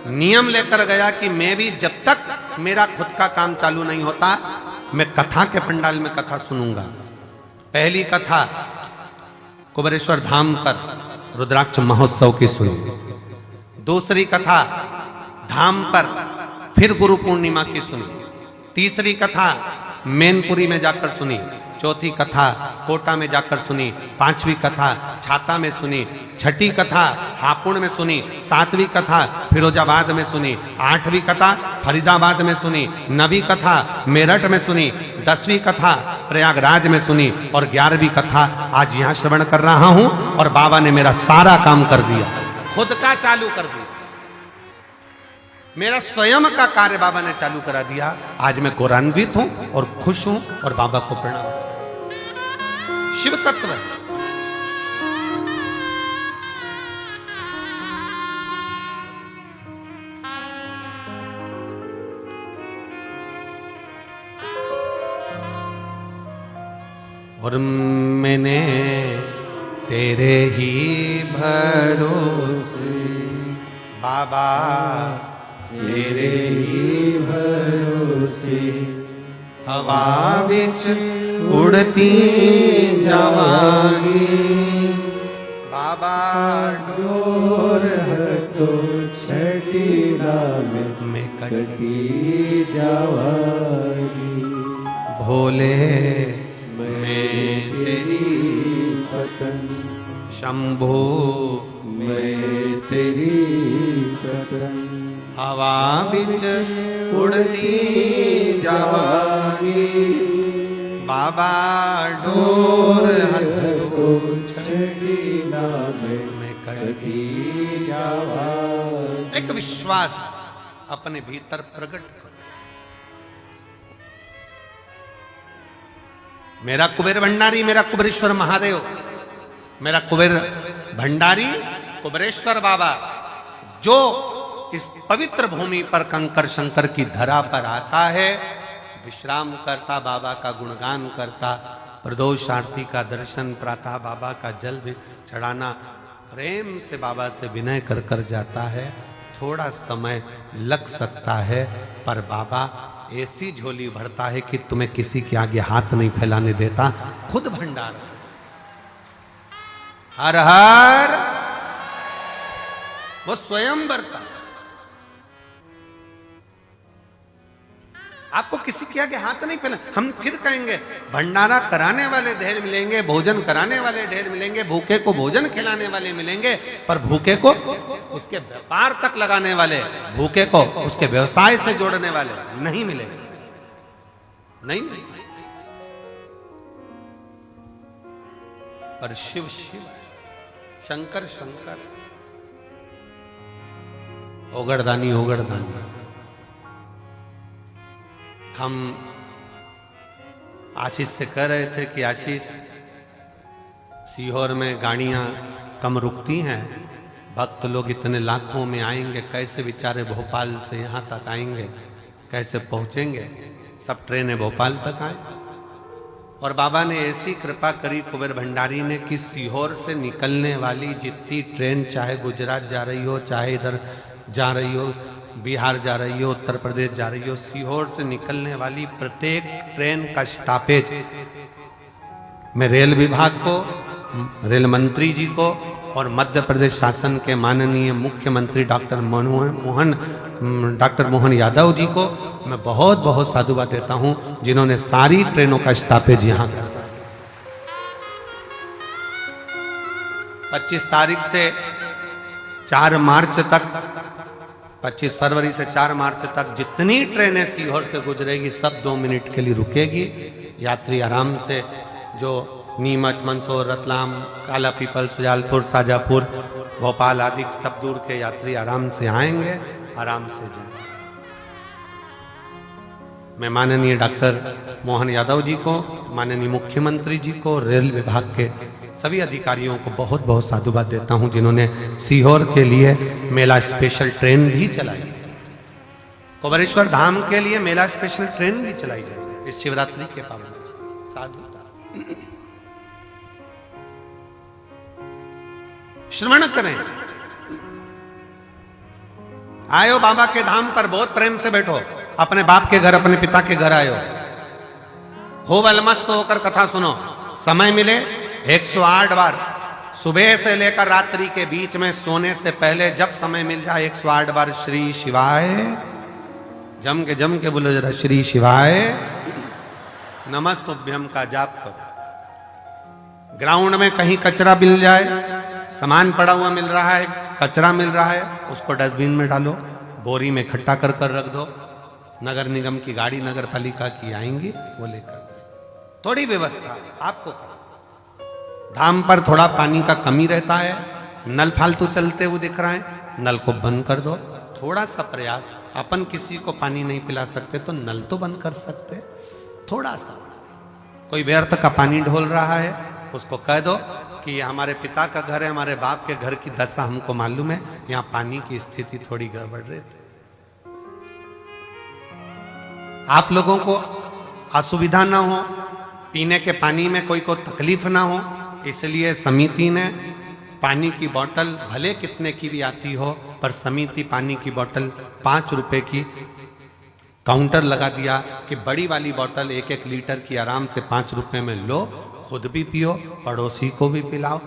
नियम लेकर गया कि मैं भी जब तक मेरा खुद का काम चालू नहीं होता, मैं कथा के पंडाल में कथा सुनूंगा। पहली कथा कुबेरेश्वर धाम पर रुद्राक्ष महोत्सव की सुनी। दूसरी कथा धाम पर फिर गुरु पूर्णिमा की सुनी। तीसरी कथा मैनपुरी में जाकर सुनी। चौथी कथा कोटा में जाकर सुनी। पांचवी कथा छाता में सुनी। छठी कथा हापुड़ में सुनी। सातवीं कथा फिरोजाबाद में सुनी। आठवीं कथा फरीदाबाद में सुनी। नवीं कथा मेरठ में सुनी। 10वीं कथा प्रयागराज में सुनी और 11वीं कथा आज यहाँ श्रवण कर रहा हूं। और बाबा ने मेरा सारा काम कर दिया, खुद का चालू कर दिया, मेरा स्वयं का कार्य बाबा ने चालू करा दिया। आज मैं गौरवान्वित हूं और खुश हूं और बाबा को प्रणाम। शिव तत्व और मैंने तेरे ही भरोसे बाबा तेरे ही भरोसे हवा बिच उड़ती जावांगी बाबा डोर है तो छठीला में कटी जावागी भोले मैं तेरी पतंग शंभो मैं तेरी पतंग हवा बिच उड़ती जावागी बाबा डोर को छठीला में कटी जावागी। एक विश्वास अपने भीतर प्रकट करो। मेरा कुबेर भंडारी, मेरा कुबेरेश्वर महादेव, मेरा कुबेर भंडारी कुबेरेश्वर बाबा जो इस पवित्र भूमि पर कंकर शंकर की धरा पर आता है, विश्राम करता, बाबा का गुणगान करता, प्रदोष आरती का दर्शन, प्रातः बाबा का जल भी चढ़ाना, प्रेम से बाबा से विनय कर कर जाता है। थोड़ा समय लग सकता है पर बाबा ऐसी झोली भरता है कि तुम्हें किसी के आगे हाथ नहीं फैलाने देता, खुद भंडार। हर हर वो स्वयं भरता। आपको किसी के आगे हाथ नहीं फैला। हम फिर कहेंगे भंडारा कराने वाले ढेर मिलेंगे, भोजन कराने वाले ढेर मिलेंगे, भूखे को भोजन खिलाने वाले मिलेंगे, पर भूखे को उसके व्यापार तक लगाने वाले, भूखे को उसके व्यवसाय से जोड़ने वाले नहीं मिलेंगे। नहीं मिलेंगे। पर शिव शिव, शंकर शंकर, ओगड़दानी ओगड़दानी। हम आशीष से कह रहे थे कि आशीष, सीहोर में गाड़ियां कम रुकती हैं, भक्त लोग इतने लाखों में आएंगे, कैसे बेचारे भोपाल से यहाँ तक आएंगे, कैसे पहुँचेंगे? सब ट्रेनें भोपाल तक आए। और बाबा ने ऐसी कृपा करी कुबेर भंडारी ने कि सीहोर से निकलने वाली जितनी ट्रेन, चाहे गुजरात जा रही हो, चाहे इधर जा रही हो, बिहार जा रही हो, उत्तर प्रदेश जा रही हो, सीहोर से निकलने वाली प्रत्येक ट्रेन का स्टॉपेज मैं रेल विभाग को, रेल मंत्री जी को और मध्य प्रदेश शासन के माननीय मुख्यमंत्री डॉक्टर मोहन यादव जी को मैं बहुत बहुत साधुवाद देता हूं, जिन्होंने सारी ट्रेनों का स्टॉपेज यहां कर दिया। 25 तारीख से 4 मार्च तक, 25 फरवरी से 4 मार्च तक जितनी ट्रेनें सीहोर से गुजरेगी सब 2 मिनट के लिए रुकेगी। यात्री आराम से, जो नीमच, मंदसौर, रतलाम, काला पीपल, सुजालपुर, शाजापुर, भोपाल आदि सब दूर के यात्री आराम से आएंगे, आराम से जाएंगे। मैं माननीय डॉक्टर मोहन यादव जी को, माननीय मुख्यमंत्री जी को, रेल विभाग के सभी अधिकारियों को बहुत बहुत साधुवाद देता हूं, जिन्होंने सीहोर के लिए मेला स्पेशल ट्रेन भी चलाई। कुबेरेश्वर धाम के लिए मेला स्पेशल ट्रेन भी चलाई जाएगी इस शिवरात्रि के पावन। साधु श्रवण करें। आयो बाबा के धाम पर, बहुत प्रेम से बैठो। अपने बाप के घर, अपने पिता के घर आयो, खूब अलमस्त होकर कथा सुनो। समय मिले 108 बार, सुबह से लेकर रात्रि के बीच में सोने से पहले जब समय मिल जाए 108 बार श्री शिवाय, जम के बोलो जरा, श्री शिवाय नमस्तुभ्यम का जाप करो। ग्राउंड में कहीं कचरा मिल जाए, सामान पड़ा हुआ मिल रहा है, कचरा मिल रहा है, उसको डस्टबिन में डालो, बोरी में इकट्ठा कर कर रख दो। नगर निगम की गाड़ी, नगर पालिका की आएंगी, वो लेकर। थोड़ी व्यवस्था आपको। धाम पर थोड़ा पानी का कमी रहता है, नल फालतू चलते हुए दिख रहा है, नल को बंद कर दो। थोड़ा सा प्रयास, अपन किसी को पानी नहीं पिला सकते तो नल तो बंद कर सकते। थोड़ा सा, कोई व्यर्थ का पानी ढोल रहा है, उसको कह दो कि ये हमारे पिता का घर है, हमारे बाप के घर की दशा हमको मालूम है, यहाँ पानी की स्थिति थोड़ी गड़बड़ रहती। आप लोगों को असुविधा ना हो, पीने के पानी में कोई को तकलीफ ना हो, इसलिए समिति ने पानी की बोतल भले कितने की भी आती हो, पर समिति पानी की बोतल 5 रुपए की काउंटर लगा दिया कि बड़ी वाली बोतल 1-1 लीटर की आराम से 5 रुपए में लो, खुद भी पियो, पड़ोसी को भी पिलाओ।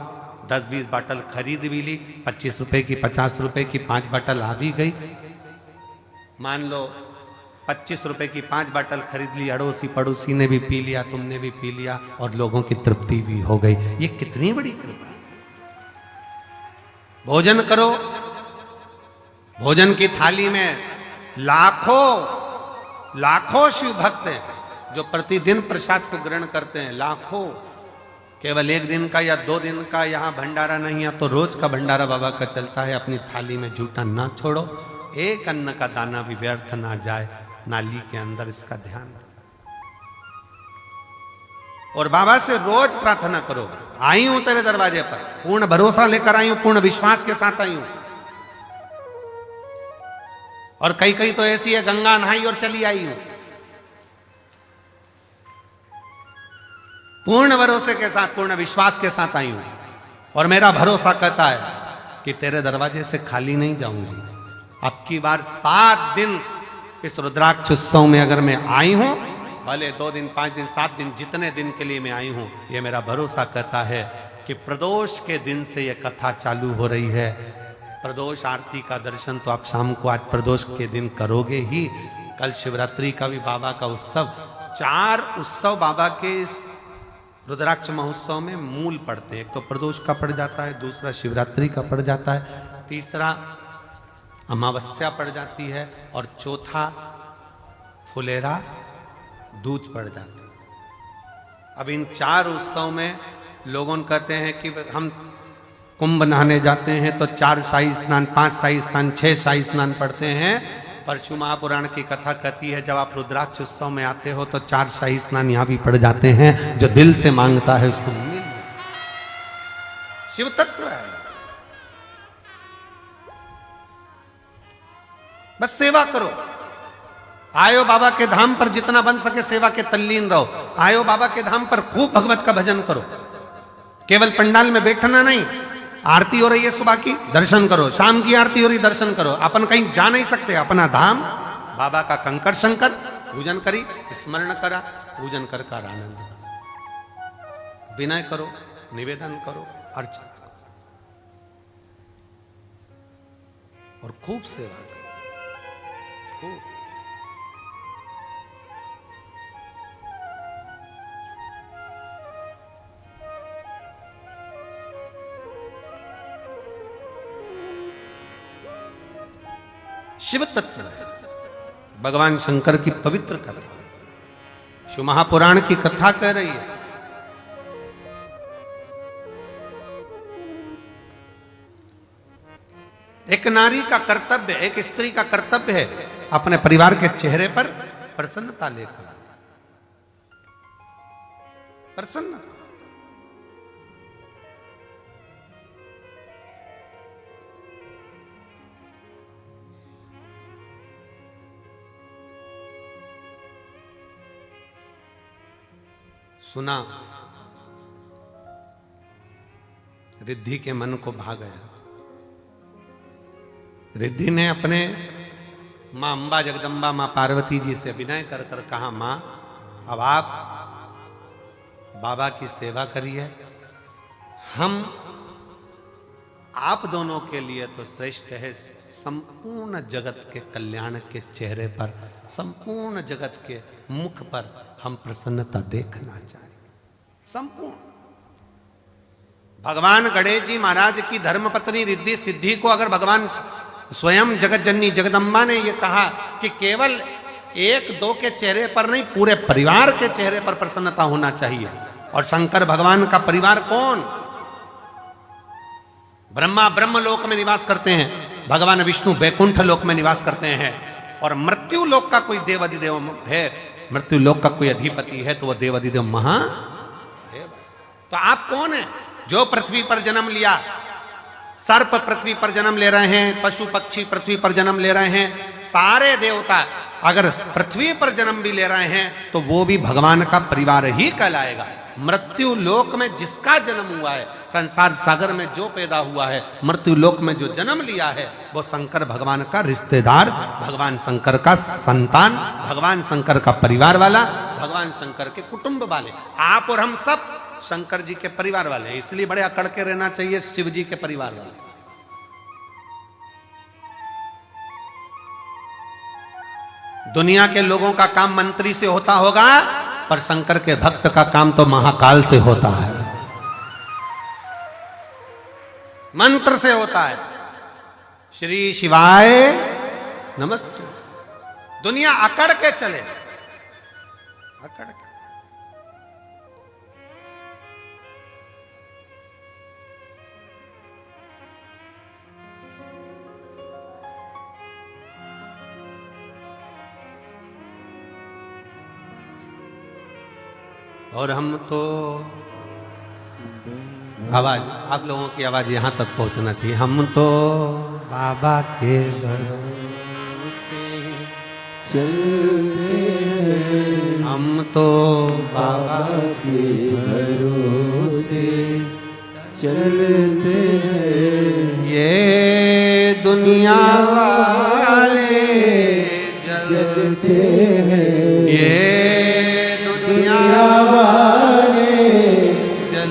10-20 बोतल खरीद भी ली, 25 रुपए की, 50 रुपए की 5 बोतल आ भी गई। मान लो 25 रुपए की 5 बोतल खरीद ली, अड़ोसी पड़ोसी ने भी पी लिया, तुमने भी पी लिया और लोगों की तृप्ति भी हो गई। ये कितनी बड़ी कृपा। भोजन करो, भोजन की थाली में लाखों शिव भक्त हैं जो प्रतिदिन प्रसाद को ग्रहण करते हैं, लाखों। केवल 1 दिन का या 2 दिन का यहाँ भंडारा नहीं है, तो रोज का भंडारा बाबा का चलता है। अपनी थाली में झूठा ना छोड़ो, एक अन्न का दाना भी व्यर्थ ना जाए नाली के अंदर, इसका ध्यान। और बाबा से रोज प्रार्थना करो, आई हूं तेरे दरवाजे पर, पूर्ण भरोसा लेकर आई हूं, पूर्ण विश्वास के साथ आई हूं। और कई तो ऐसी है, गंगा नहाई और चली आई हूं। पूर्ण भरोसे के साथ, पूर्ण विश्वास के साथ आई हूं, और मेरा भरोसा कहता है कि तेरे दरवाजे से खाली नहीं जाऊंगी। अब की बार 7 दिन इस रुद्राक्ष उत्सव में अगर मैं आई हूं, भले 2 दिन, 5 दिन, 7 दिन, जितने दिन के लिए मैं आई हूं, ये मेरा भरोसा कहता है कि प्रदोष के दिन से ये कथा चालू हो रही है। प्रदोष आरती का दर्शन तो आप शाम को आज प्रदोष के दिन करोगे ही। कल शिवरात्रि का भी बाबा का उत्सव, 4 उत्सव बाबा के इस रुद्राक्ष महोत्सव में मूल पड़ते हैं। एक तो प्रदोष का पड़ जाता है, दूसरा शिवरात्रि का पड़ जाता है, तीसरा अमावस्या पड़ जाती है, और चौथा फुलेरा दूज पड़ जाता है। अब इन 4 उत्सव में लोगों कहते हैं कि हम कुंभ नहाने जाते हैं तो 4 शाही स्नान, 5 शाही स्नान, 6 शाही स्नान पढ़ते हैं। परशु महापुराण की कथा कहती है जब आप रुद्राक्ष उत्सव में आते हो तो 4 शाही स्नान यहां भी पड़ जाते हैं। जो दिल से मांगता है उसको मिल, शिव तत्व है। बस सेवा करो, आयो बाबा के धाम पर जितना बन सके सेवा के तल्लीन रहो। आयो बाबा के धाम पर खूब भगवत का भजन करो, केवल पंडाल में बैठना नहीं। आरती हो रही है सुबह की, दर्शन करो, शाम की आरती हो रही, दर्शन करो। अपन कहीं जा नहीं सकते, अपना धाम बाबा का कंकर शंकर पूजन करी, स्मरण करा, पूजन कर आनंद करो, विनय करो, निवेदन करो, अर्चना करो और खूब सेवा करो, खूब। शिव तत्व है, भगवान शंकर की पवित्र कथा शिव महापुराण की कथा कह रही है। एक नारी का कर्तव्य, एक स्त्री का कर्तव्य है अपने परिवार के चेहरे पर प्रसन्नता लेकर, प्रसन्नता। सुना, रिद्धि के मन को भा गया। रिद्धि ने अपने मां अंबा जगदम्बा मां पार्वती जी से विनय कर कर कहा, मां अब आप बाबा की सेवा करिए, हम आप दोनों के लिए तो श्रेष्ठ है। संपूर्ण जगत के कल्याण के चेहरे पर, संपूर्ण जगत के मुख पर हम प्रसन्नता देखना चाहिए। संपूर्ण भगवान गणेश जी महाराज की धर्मपत्नी रिद्धि सिद्धि को अगर भगवान स्वयं जगत जननी जगदम्बा ने यह कहा कि केवल 1-2 के चेहरे पर नहीं, पूरे परिवार के चेहरे पर प्रसन्नता होना चाहिए। और शंकर भगवान का परिवार कौन? ब्रह्मा ब्रह्म लोक में निवास करते हैं, भगवान विष्णु बैकुंठ लोक में निवास करते हैं, और मृत्यु लोक का कोई देवाधिदेव है, मृत्यु लोक का कोई अधिपति है तो वह देवाधिदेव महादेव। तो आप कौन है? जो पृथ्वी पर जन्म लिया, सर्प पृथ्वी पर जन्म ले रहे हैं, पशु पक्षी पृथ्वी पर जन्म ले रहे हैं, सारे देवता अगर पृथ्वी पर जन्म भी ले रहे हैं तो वो भी भगवान का परिवार ही कहलाएगा। मृत्यु लोक में जिसका जन्म हुआ है, संसार सागर में जो पैदा हुआ है, मृत्यु लोक में जो जन्म लिया है, वो शंकर भगवान का रिश्तेदार, भगवान शंकर का संतान, भगवान शंकर का परिवार वाला, भगवान शंकर के कुटुंब वाले। आप और हम सब शंकर जी के परिवार वाले हैं, इसलिए बड़े अकड़ के रहना चाहिए शिव जी के परिवार वाले। दुनिया के लोगों का काम मंत्री से होता होगा, पर शंकर के भक्त का काम तो महाकाल से होता है, मंत्र से होता है। श्री शिवाय नमस्ते। दुनिया अकड़ के चले, अकड़ के। और हम तो आवाज, आप लोगों की आवाज यहां तक पहुंचना चाहिए। हम तो बाबा के भरोसे चलते हैं, हम तो बाबा के भरोसे चलते हैं। ये दुनिया वाले जलते हैं, ये दुनिया वाले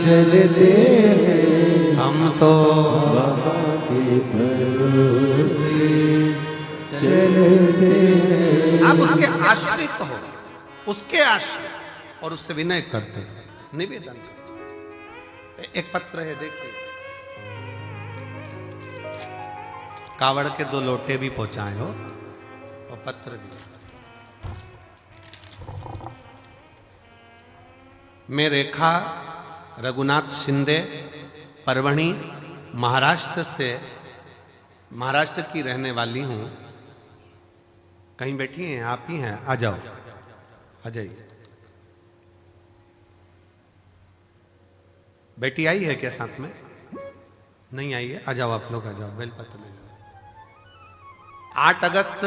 जलते हैं। हम तो बाबा के भरोसे चलते हैं। आप उसके आश्रित हो, उसके आश्रित, और उससे विनय करते, निवेदन करते। एक पत्र है, देखिए, कावड़ के 2 लोटे भी पहुंचाए हो और पत्र भी। मैं रेखा रघुनाथ शिंदे, परभणी, महाराष्ट्र की रहने वाली हूं। कहीं बैठी हैं? आप ही हैं? आ जाओ, आ जाइए। बेटी आई है क्या साथ में? नहीं आई है? आ जाओ, आप लोग आ जाओ, बेलपत्र ले जाओ। 8 अगस्त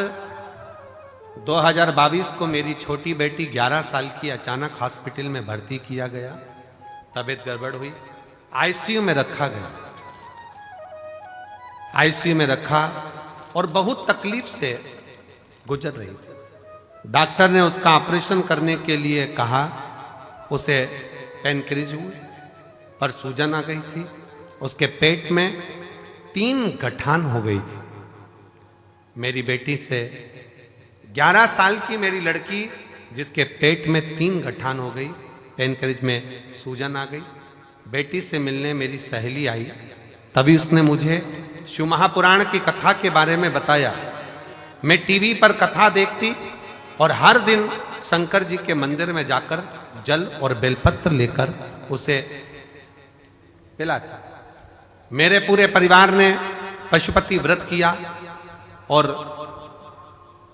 2022 को मेरी छोटी बेटी 11 साल की अचानक हॉस्पिटल में भर्ती किया गया। तबीयत गड़बड़ हुई, आईसीयू में रखा गया। आईसीयू में रखा और बहुत तकलीफ से गुजर रही थी। डॉक्टर ने उसका ऑपरेशन करने के लिए कहा। उसे पेनक्रिज हुई, पर सूजन आ गई थी। उसके पेट में 3 गठान हो गई थी। मेरी बेटी से 11 साल की मेरी लड़की, जिसके पेट में 3 गठान हो गई, पेनक्रिज में सूजन आ गई। बेटी से मिलने मेरी सहेली आई, तभी उसने मुझे शिव महापुराण की कथा के बारे में बताया। मैं टीवी पर कथा देखती और हर दिन शंकर जी के मंदिर में जाकर जल और बेलपत्र लेकर उसे पिलाती। मेरे पूरे परिवार ने पशुपति व्रत किया और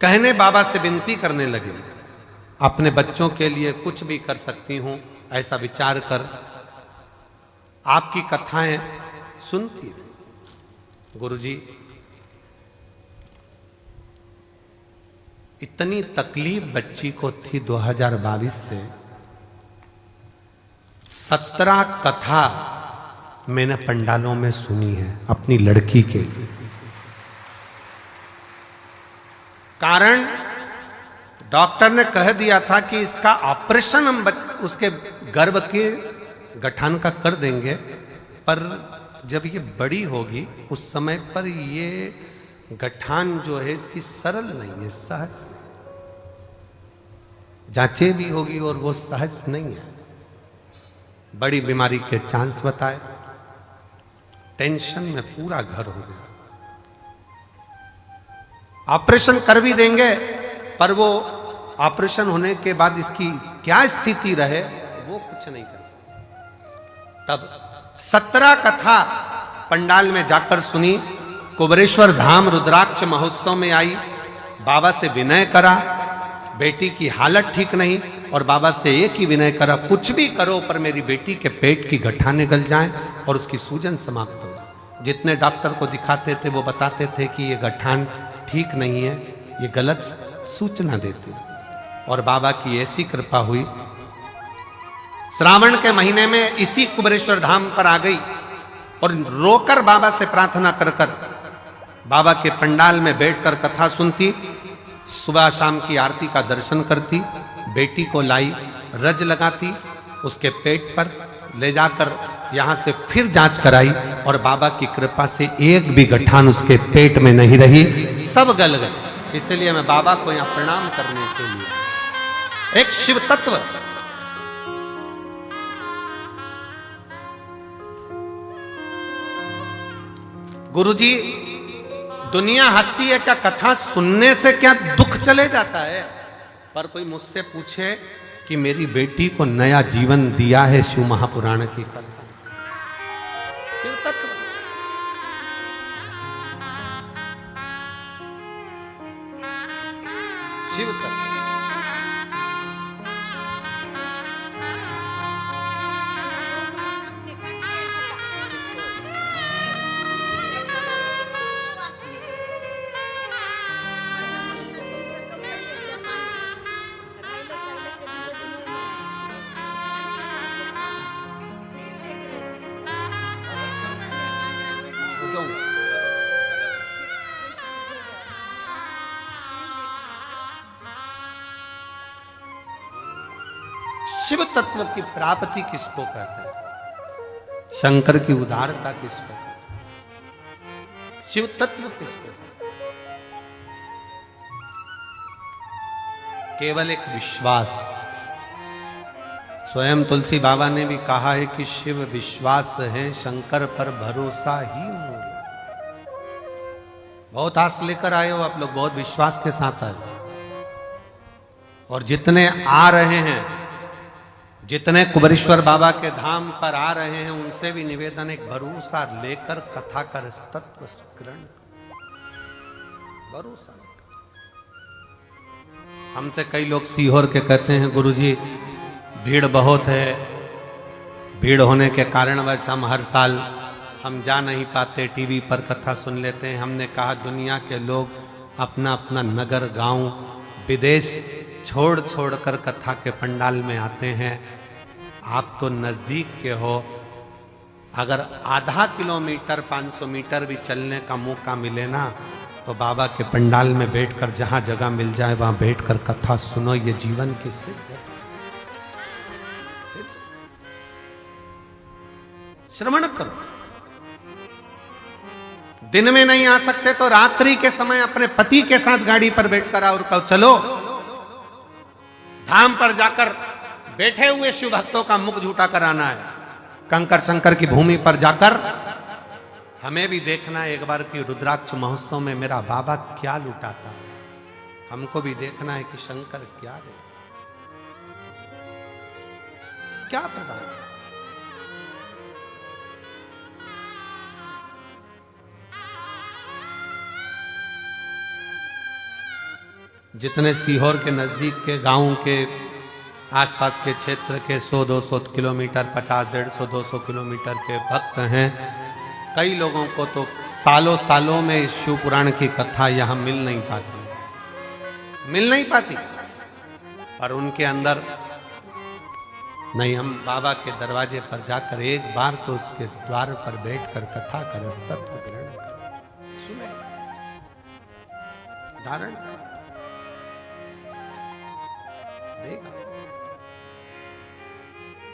कहने बाबा से विनती करने लगे, अपने बच्चों के लिए कुछ भी कर सकती हूं, ऐसा विचार कर आपकी कथाएं सुनती रही। गुरुजी, इतनी तकलीफ बच्ची को थी 2022 से। 17 कथा मैंने पंडालों में सुनी है अपनी लड़की के लिए। कारण डॉक्टर ने कह दिया था कि इसका ऑपरेशन हम उसके गर्भ के गठान का कर देंगे, पर जब ये बड़ी होगी उस समय पर ये गठान जो है इसकी सरल नहीं है, सहज जांचे भी होगी और वो सहज नहीं है। बड़ी बीमारी के चांस बताए। टेंशन में पूरा घर हो गया। ऑपरेशन कर भी देंगे, पर वो ऑपरेशन होने के बाद इसकी क्या स्थिति रहे वो कुछ नहीं कर सकते। तब 17 कथा पंडाल में जाकर सुनी। कुबरेश्वर धाम रुद्राक्ष महोत्सव में आई, बाबा से विनय करा। बेटी की हालत ठीक नहीं और बाबा से एक ही विनय करा, कुछ भी करो पर मेरी बेटी के पेट की गठान निकल जाएं और उसकी सूजन समाप्त हो। जितने डॉक्टर को दिखाते थे वो बताते थे कि ये गठान ठीक नहीं है, ये गलत सूचना देती। और बाबा की ऐसी कृपा हुई, श्रावण के महीने में इसी कुबेरेश्वर धाम पर आ गई और रोकर बाबा से प्रार्थना कर कर बाबा के पंडाल में बैठकर कथा सुनती, सुबह शाम की आरती का दर्शन करती, बेटी को लाई, रज लगाती, उसके पेट पर ले जाकर यहां से फिर जांच कराई और बाबा की कृपा से एक भी गठान उसके पेट में नहीं रही, सब गल गए। इसलिए मैं बाबा को यहां प्रणाम करने के लिए, एक शिव तत्व, गुरुजी दुनिया हंसती है क्या कथा सुनने से क्या दुख चले जाता है, पर कोई मुझसे पूछे कि मेरी बेटी को नया जीवन दिया है शिव महापुराण की कथा। शिव तत्व, शिव तत्व। शिव तत्व की प्राप्ति किसको कहते हैं? शंकर की उदारता किसको कहते हैं? शिव तत्व किसको कहते हैं? केवल एक विश्वास। स्वयं तुलसी बाबा ने भी कहा है कि शिव विश्वास है, शंकर पर भरोसा ही मूल। बहुत आस लेकर आए हो आप लोग, बहुत विश्वास के साथ आए, और जितने आ रहे हैं, जितने कुबेरेश्वर बाबा के धाम पर आ रहे हैं, उनसे भी निवेदन, एक भरोसा लेकर कथा का तत्व ग्रहण, भरोसा लेकर। हमसे कई लोग सीहोर के कहते हैं गुरुजी भीड़ बहुत है, भीड़ होने के कारणवश हम हर साल हम जा नहीं पाते, टीवी पर कथा सुन लेते हैं। हमने कहा दुनिया के लोग अपना अपना नगर, गांव, विदेश छोड़ छोड़ कर कथा के पंडाल में आते हैं। आप तो नजदीक के हो, अगर आधा किलोमीटर 500 मीटर भी चलने का मौका मिले ना, तो बाबा के पंडाल में बैठकर जहां जगह मिल जाए वहां बैठकर कथा सुनो, ये जीवन की सिद्ध है। श्रवण करो। दिन में नहीं आ सकते तो रात्रि के समय अपने पति के साथ गाड़ी पर बैठकर आओ और कहो चलो धाम पर जाकर बैठे हुए शिव भक्तों का मुख झूठा कराना है। कंकर शंकर की भूमि पर जाकर हमें भी देखना है एक बार कि रुद्राक्ष महोत्सव में मेरा बाबा क्या लुटाता है। हमको भी देखना है कि शंकर क्या दे, क्या प्रदान। जितने सीहोर के नजदीक के गांव के आसपास के क्षेत्र के 100-200 किलोमीटर, 50-150-200 किलोमीटर के भक्त हैं, कई लोगों को तो सालों सालों में शिव पुराण की कथा यहाँ मिल नहीं पाती, पर उनके अंदर नहीं, हम बाबा के दरवाजे पर जाकर एक बार तो उसके द्वार पर बैठकर कथा का तत्व ग्रहण करें, सुने, धारण देगा।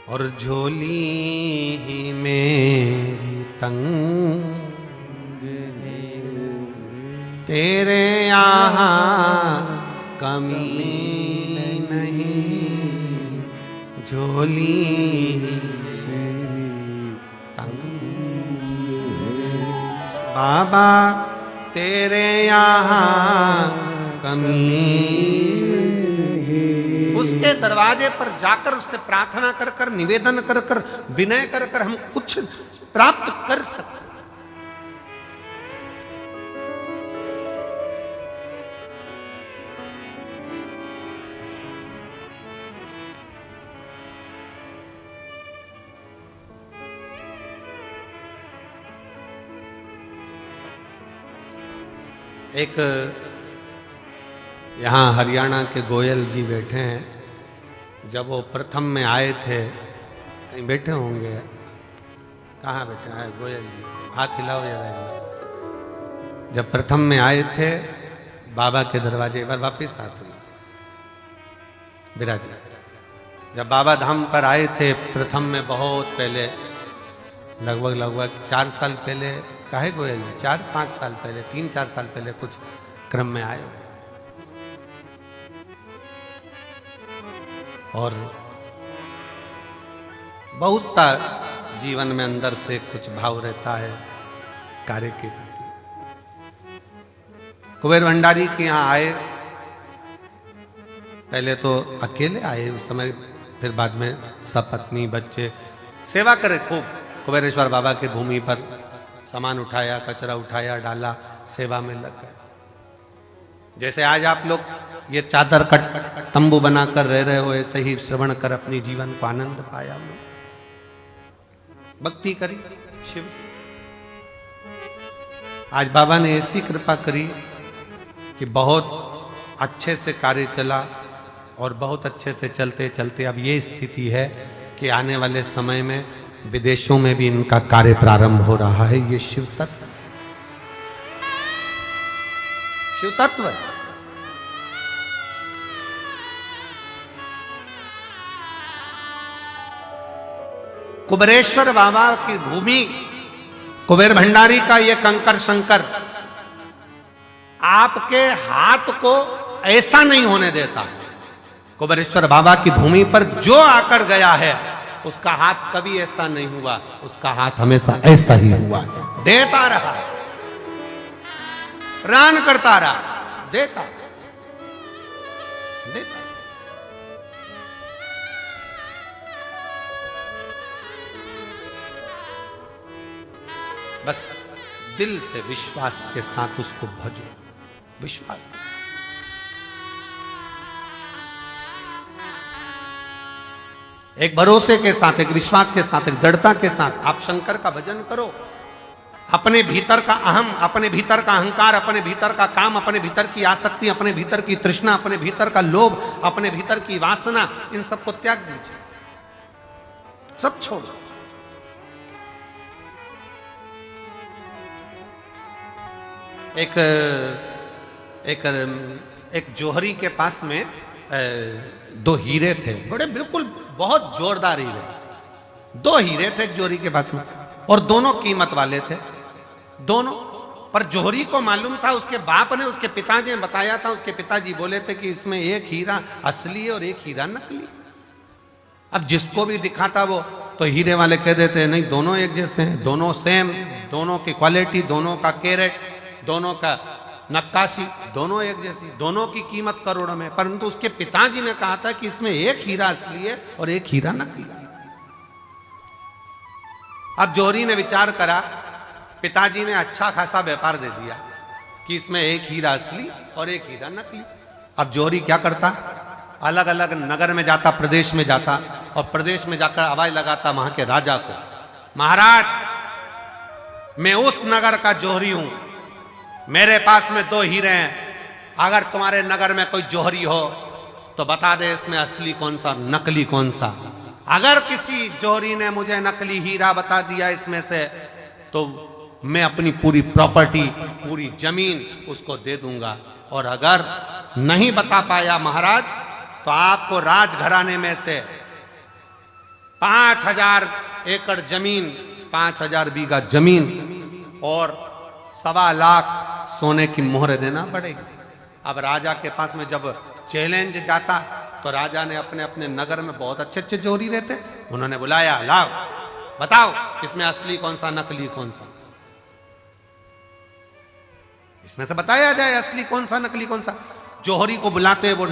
और झोली मेरी तंग तेरे यहाँ कमी नहीं, झोली तंग बाबा तेरे यहाँ कमी। उसके दरवाजे पर जाकर उससे प्रार्थना कर कर, निवेदन कर कर, विनय कर कर हम कुछ प्राप्त कर सकते। एक यहाँ हरियाणा के गोयल जी बैठे हैं। जब वो प्रथम में आए थे, कहीं बैठे होंगे, कहाँ बैठे हैं गोयल जी, हाथ हिलाओ जरा एक बार। जब प्रथम में आए थे बाबा के दरवाजे, एक बार वापिस आते विराज। जब बाबा धाम पर आए थे प्रथम में, बहुत पहले, लगभग 4 साल पहले, काहे गोयल जी 4-5 साल पहले, 3-4 साल पहले कुछ क्रम में आए। और बहुत सा जीवन में अंदर से कुछ भाव रहता है कार्य के प्रति। कुबेर भंडारी के यहाँ आए, पहले तो अकेले आए उस समय, फिर बाद में सपत्नी बच्चे सेवा करे खूब। कुबेरेश्वर बाबा की भूमि पर सामान उठाया, कचरा उठाया, डाला, सेवा में लग गए। जैसे आज आप लोग ये चादर कट तंबू बनाकर रह रहे हो, ऐसे ही श्रवण कर अपनी जीवन को आनंद पाया हम लोग, भक्ति करी शिव। आज बाबा ने ऐसी कृपा करी कि बहुत अच्छे से कार्य चला, और बहुत अच्छे से चलते चलते अब ये स्थिति है कि आने वाले समय में विदेशों में भी इनका कार्य प्रारंभ हो रहा है। ये शिव तत्व, शिव तत्व। कुबेरेश्वर बाबा की भूमि, कुबेर भंडारी का ये कंकर शंकर आपके हाथ को ऐसा नहीं होने देता। कुबेरेश्वर बाबा की भूमि पर जो आकर गया है उसका हाथ कभी ऐसा नहीं हुआ, उसका हाथ हमेशा ऐसा ही हुआ, देता रहा, प्राण करता रहा, देता देता। बस दिल से विश्वास के साथ उसको भजो, विश्वास के साथ। एक भरोसे के साथ, एक विश्वास के साथ, एक दृढ़ता के साथ आप शंकर का भजन करो। अपने भीतर का अहम, अपने भीतर का अहंकार, अपने भीतर का काम, अपने भीतर की आसक्ति, अपने भीतर की तृष्णा, अपने भीतर का लोभ, अपने भीतर की वासना, इन सबको त्याग दीजिए, सब छोड़ो। एक जौहरी के पास में 2 हीरे थे, बड़े बिल्कुल बहुत जोरदार हीरे। 2 हीरे थे एक जौहरी के पास में, और दोनों कीमत वाले थे दोनों। पर जौहरी को मालूम था, उसके बाप ने, उसके पिताजी ने बताया था, उसके पिताजी बोले थे कि इसमें एक हीरा असली है और एक हीरा नकली। अब जिसको भी दिखाता वो तो हीरे वाले कह देते हैं नहीं दोनों एक जैसे हैं, दोनों सेम, दोनों की क्वालिटी, दोनों का कैरेट, दोनों का नक्काशी, दोनों एक जैसी, दोनों की कीमत करोड़ों में। परंतु उसके पिताजी ने कहा था कि इसमें एक हीरा असली है और एक हीरा नकली। अब जौहरी ने विचार करा, पिताजी ने अच्छा खासा व्यापार दे दिया कि इसमें एक हीरा असली और एक हीरा नकली। अब जौहरी क्या करता, अलग अलग नगर में जाता, प्रदेश में जाता, और प्रदेश में जाकर आवाज लगाता वहां के राजा को, महाराज मैं उस नगर का जौहरी हूं, मेरे पास में 2 हीरे हैं, अगर तुम्हारे नगर में कोई जौहरी हो तो बता दे इसमें असली कौन सा, नकली कौन सा। अगर किसी जौहरी ने मुझे नकली हीरा बता दिया इसमें से, तो मैं अपनी पूरी प्रॉपर्टी, पूरी जमीन उसको दे दूंगा, और अगर नहीं बता पाया महाराज तो आपको राजघराने में से 5000 एकड़ जमीन, 5000 बीघा जमीन और 1.25 लाख सोने की मोहर देना पड़ेगी। अब राजा के पास में जब चैलेंज जाता तो राजा ने अपने अपने नगर में बहुत अच्छे अच्छे जौहरी रहते, उन्होंने बुलाया, लाओ बताओ इसमें असली कौन सा, नकली कौन सा, इसमें से बताया जाए असली कौन सा, नकली कौन सा। जौहरी को बुलाते, वो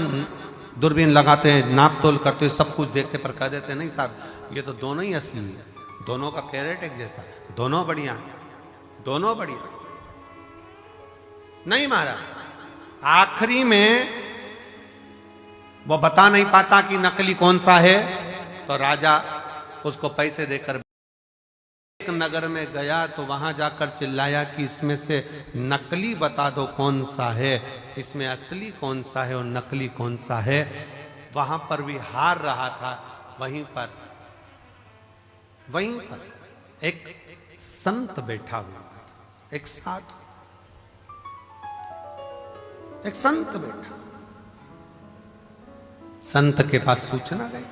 दूरबीन लगाते, नाप तोल करते, सब कुछ देखते, पर कह देते नहीं साहब ये तो दोनों ही असली है, दोनों का कैरेट एक जैसा, दोनों बढ़िया, दोनों बढ़िया। नहीं महाराज, आखिरी में वो बता नहीं पाता कि नकली कौन सा है, तो राजा उसको पैसे देकर एक नगर में गया तो वहां जाकर चिल्लाया कि इसमें से नकली बता दो कौन सा है, इसमें असली कौन सा है और नकली कौन सा है। वहां पर भी हार रहा था। वहीं पर एक संत बैठा हुआ, एक साधु, एक संत बैठा। संत के पास सूचना गई,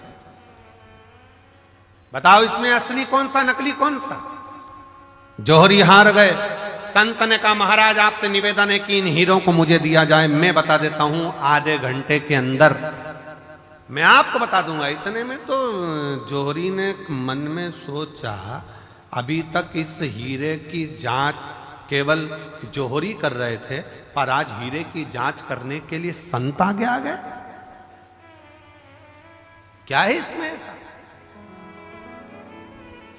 बताओ इसमें असली कौन सा नकली कौन सा। जौहरी हार गए। संत ने कहा महाराज आपसे निवेदन है कि इन हीरों को मुझे दिया जाए, मैं बता देता हूं आधे घंटे के अंदर मैं आपको बता दूंगा। इतने में तो जौहरी ने मन में सोचा अभी तक इस हीरे की जांच केवल जौहरी कर रहे थे, पर आज हीरे की जांच करने के लिए संत आगे आ गए। क्या है इसमें ऐसा?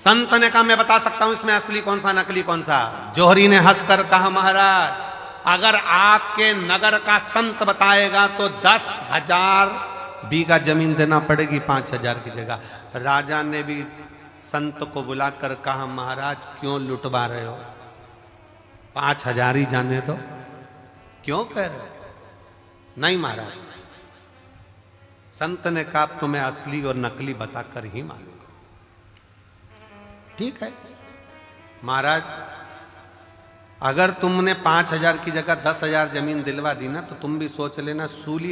संत ने कहा मैं बता सकता हूं इसमें असली कौन सा नकली कौन सा। जौहरी ने हंसकर कहा महाराज अगर आपके नगर का संत बताएगा तो 10,000 बीघा जमीन देना पड़ेगी 5,000 की जगह। राजा ने भी संत को बुलाकर कहा महाराज क्यों लुटवा रहे हो, 5,000 ही जाने दो। क्यों कह रहे हो? नहीं महाराज। संत ने कहा तुम्हें असली और नकली बताकर ही मालूंगा। ठीक है महाराज, अगर तुमने 5,000 की जगह 10,000 जमीन दिलवा दी ना तो तुम भी सोच लेना सूली